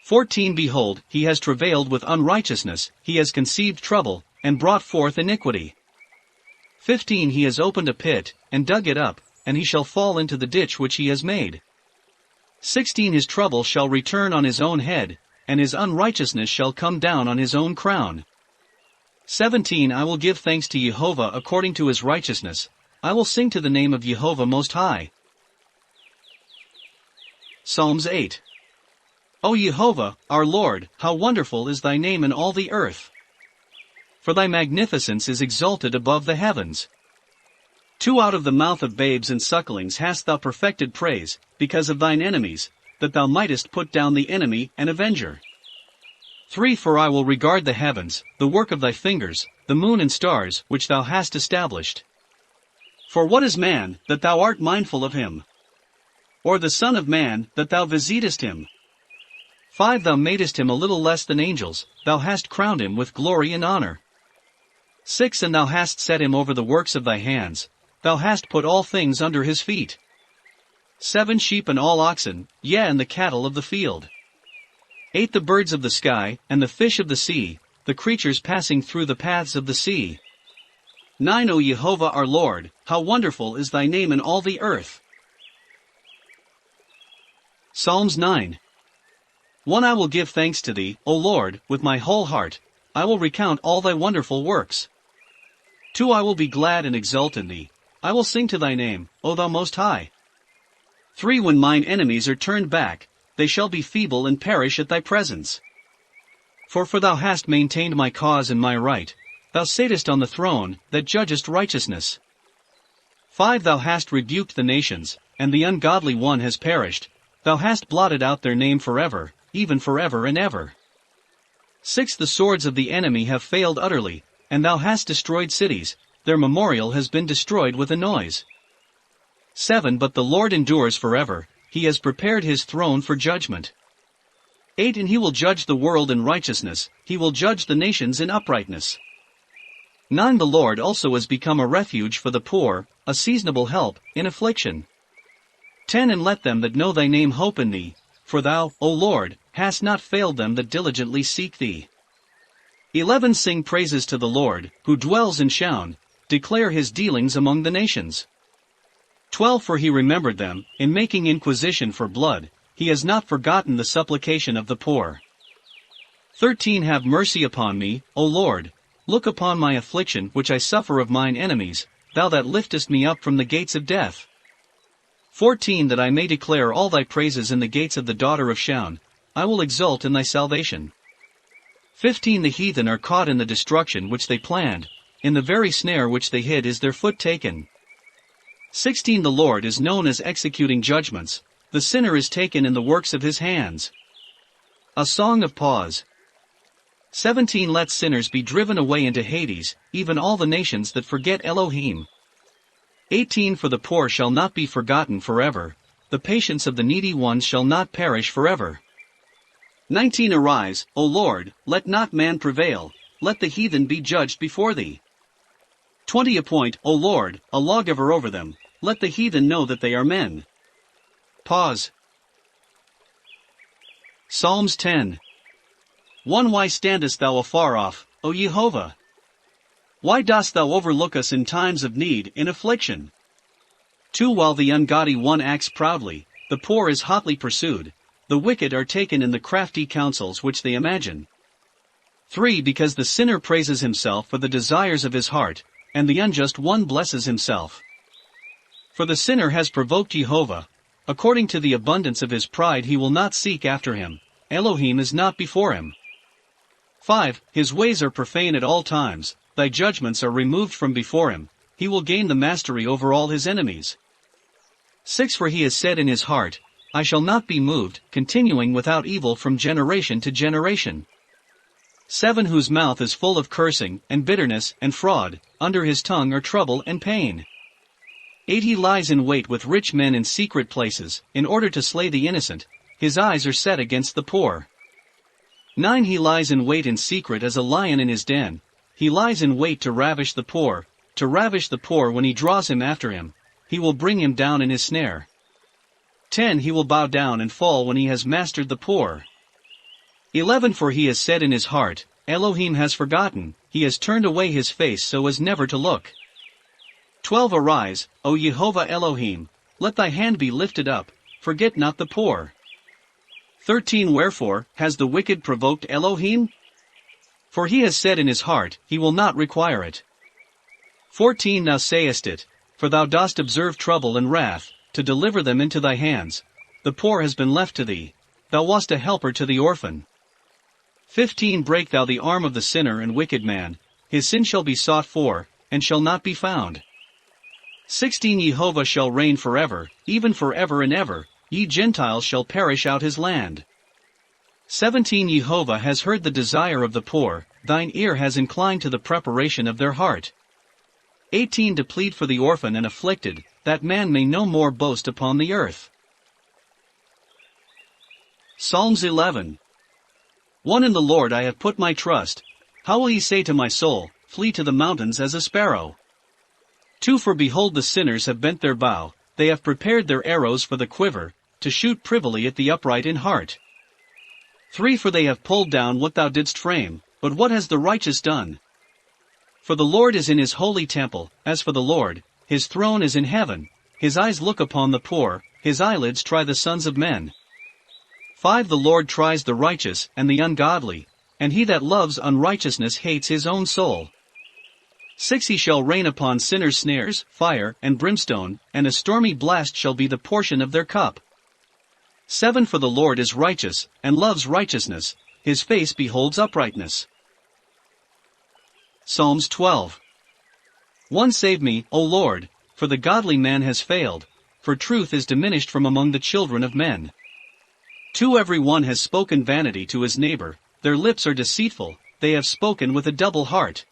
14 Behold, he has travailed with unrighteousness, he has conceived trouble, and brought forth iniquity. 15 He has opened a pit, and dug it up, and he shall fall into the ditch which he has made. 16 His trouble shall return on his own head, and his unrighteousness shall come down on his own crown. 17 I will give thanks to Jehovah according to his righteousness, I will sing to the name of Jehovah Most High. Psalms 8. O Jehovah, our Lord, how wonderful is thy name in all the earth! For thy magnificence is exalted above the heavens. 2 Out of the mouth of babes and sucklings hast thou perfected praise, because of thine enemies, that thou mightest put down the enemy and avenger. 3 For I will regard the heavens, the work of thy fingers, the moon and stars, which thou hast established. For what is man, that thou art mindful of him? Or the son of man, that thou visitest him? 5 Thou madest him a little less than angels, thou hast crowned him with glory and honor. 6 And thou hast set him over the works of thy hands, thou hast put all things under his feet. 7 Sheep and all oxen, yea, and the cattle of the field. 8 The birds of the sky, and the fish of the sea, the creatures passing through the paths of the sea. 9 O Jehovah our Lord, how wonderful is thy name in all the earth! Psalms 9. 1 I will give thanks to thee, O Lord, with my whole heart, I will recount all thy wonderful works. 2 I will be glad and exult in thee, I will sing to thy name, O thou Most High. 3 When mine enemies are turned back, they shall be feeble and perish at thy presence. 4 For thou hast maintained my cause and my right, thou satest on the throne, that judgest righteousness. 5 Thou hast rebuked the nations, and the ungodly one has perished, thou hast blotted out their name forever, even forever and ever. 6 The swords of the enemy have failed utterly, and thou hast destroyed cities, their memorial has been destroyed with a noise. 7 But the Lord endures forever, he has prepared his throne for judgment. 8 And he will judge the world in righteousness, he will judge the nations in uprightness. 9 The Lord also has become a refuge for the poor, a seasonable help, in affliction. 10 And let them that know thy name hope in thee, for thou, O Lord, hast not failed them that diligently seek thee. 11 Sing praises to the Lord, who dwells in Shion, declare his dealings among the nations. 12 For he remembered them, in making inquisition for blood, he has not forgotten the supplication of the poor. 13 Have mercy upon me, O Lord, look upon my affliction which I suffer of mine enemies, thou that liftest me up from the gates of death. 14 That I may declare all thy praises in the gates of the daughter of Shion, I will exult in thy salvation. 15 The heathen are caught in the destruction which they planned, in the very snare which they hid is their foot taken. 16 The Lord is known as executing judgments, the sinner is taken in the works of his hands. A song of pause. 17 Let sinners be driven away into Hades, even all the nations that forget Elohim. 18 For the poor shall not be forgotten forever, the patience of the needy ones shall not perish forever. 19 Arise, O Lord, let not man prevail, let the heathen be judged before thee. 20 Appoint, O Lord, a lawgiver over them, let the heathen know that they are men. Pause. Psalms 10. 1 Why standest thou afar off, O Jehovah? Why dost thou overlook us in times of need, in affliction? 2 While the ungodly one acts proudly, the poor is hotly pursued, the wicked are taken in the crafty counsels which they imagine. 3 Because the sinner praises himself for the desires of his heart, and the unjust one blesses himself. For the sinner has provoked Jehovah, according to the abundance of his pride he will not seek after him, Elohim is not before him. 5 His ways are profane at all times, thy judgments are removed from before him, he will gain the mastery over all his enemies. 6 For he has said in his heart, I shall not be moved, continuing without evil from generation to generation. 7 Whose mouth is full of cursing, and bitterness, and fraud, under his tongue are trouble and pain. 8 He lies in wait with rich men in secret places, in order to slay the innocent, his eyes are set against the poor. 9 He lies in wait in secret as a lion in his den, he lies in wait to ravish the poor when he draws him after him, he will bring him down in his snare. 10 He will bow down and fall when he has mastered the poor. 11 For he has said in his heart, Elohim has forgotten, he has turned away his face so as never to look. 12 Arise, O Jehovah Elohim, let thy hand be lifted up, forget not the poor. 13 Wherefore has the wicked provoked Elohim? For he has said in his heart, he will not require it. 14 Thou sayest it, for thou dost observe trouble and wrath, to deliver them into thy hands, the poor has been left to thee. Thou wast a helper to the orphan. 15 Break thou the arm of the sinner and wicked man, his sin shall be sought for, and shall not be found. 16 Jehovah shall reign forever, even forever and ever, ye Gentiles shall perish out his land. 17 Jehovah has heard the desire of the poor, thine ear has inclined to the preparation of their heart. 18 To plead for the orphan and afflicted, that man may no more boast upon the earth. Psalms 11. 1 In the Lord I have put my trust. How will ye say to my soul, flee to the mountains as a sparrow? 2 For behold the sinners have bent their bow, they have prepared their arrows for the quiver, to shoot privily at the upright in heart. 3 For they have pulled down what thou didst frame, but what has the righteous done? For the Lord is in his holy temple, as for the Lord, his throne is in heaven, his eyes look upon the poor, his eyelids try the sons of men. 5 The Lord tries the righteous and the ungodly, and he that loves unrighteousness hates his own soul. 6 He shall rain upon sinners snares, fire, and brimstone, and a stormy blast shall be the portion of their cup. 7 For the Lord is righteous, and loves righteousness, his face beholds uprightness. Psalms 12. 1 Save me, O Lord, for the godly man has failed, for truth is diminished from among the children of men. 2 Every one has spoken vanity to his neighbor, their lips are deceitful, they have spoken with a double heart.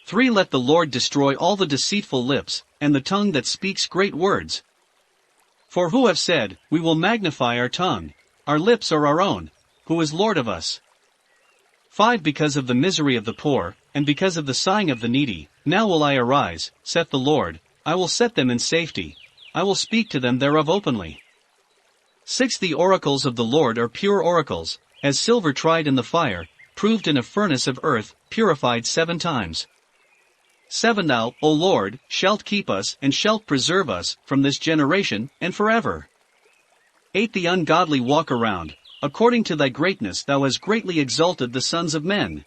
3 Let the Lord destroy all the deceitful lips, and the tongue that speaks great words. For who have said, we will magnify our tongue, our lips are our own, who is Lord of us? 5 Because of the misery of the poor, and because of the sighing of the needy, now will I arise, saith the Lord, I will set them in safety, I will speak to them thereof openly. 6 The oracles of the Lord are pure oracles, as silver tried in the fire, proved in a furnace of earth, purified 7 times. 7 Thou, O Lord, shalt keep us and shalt preserve us from this generation and forever. 8 The ungodly walk around, according to thy greatness thou hast greatly exalted the sons of men.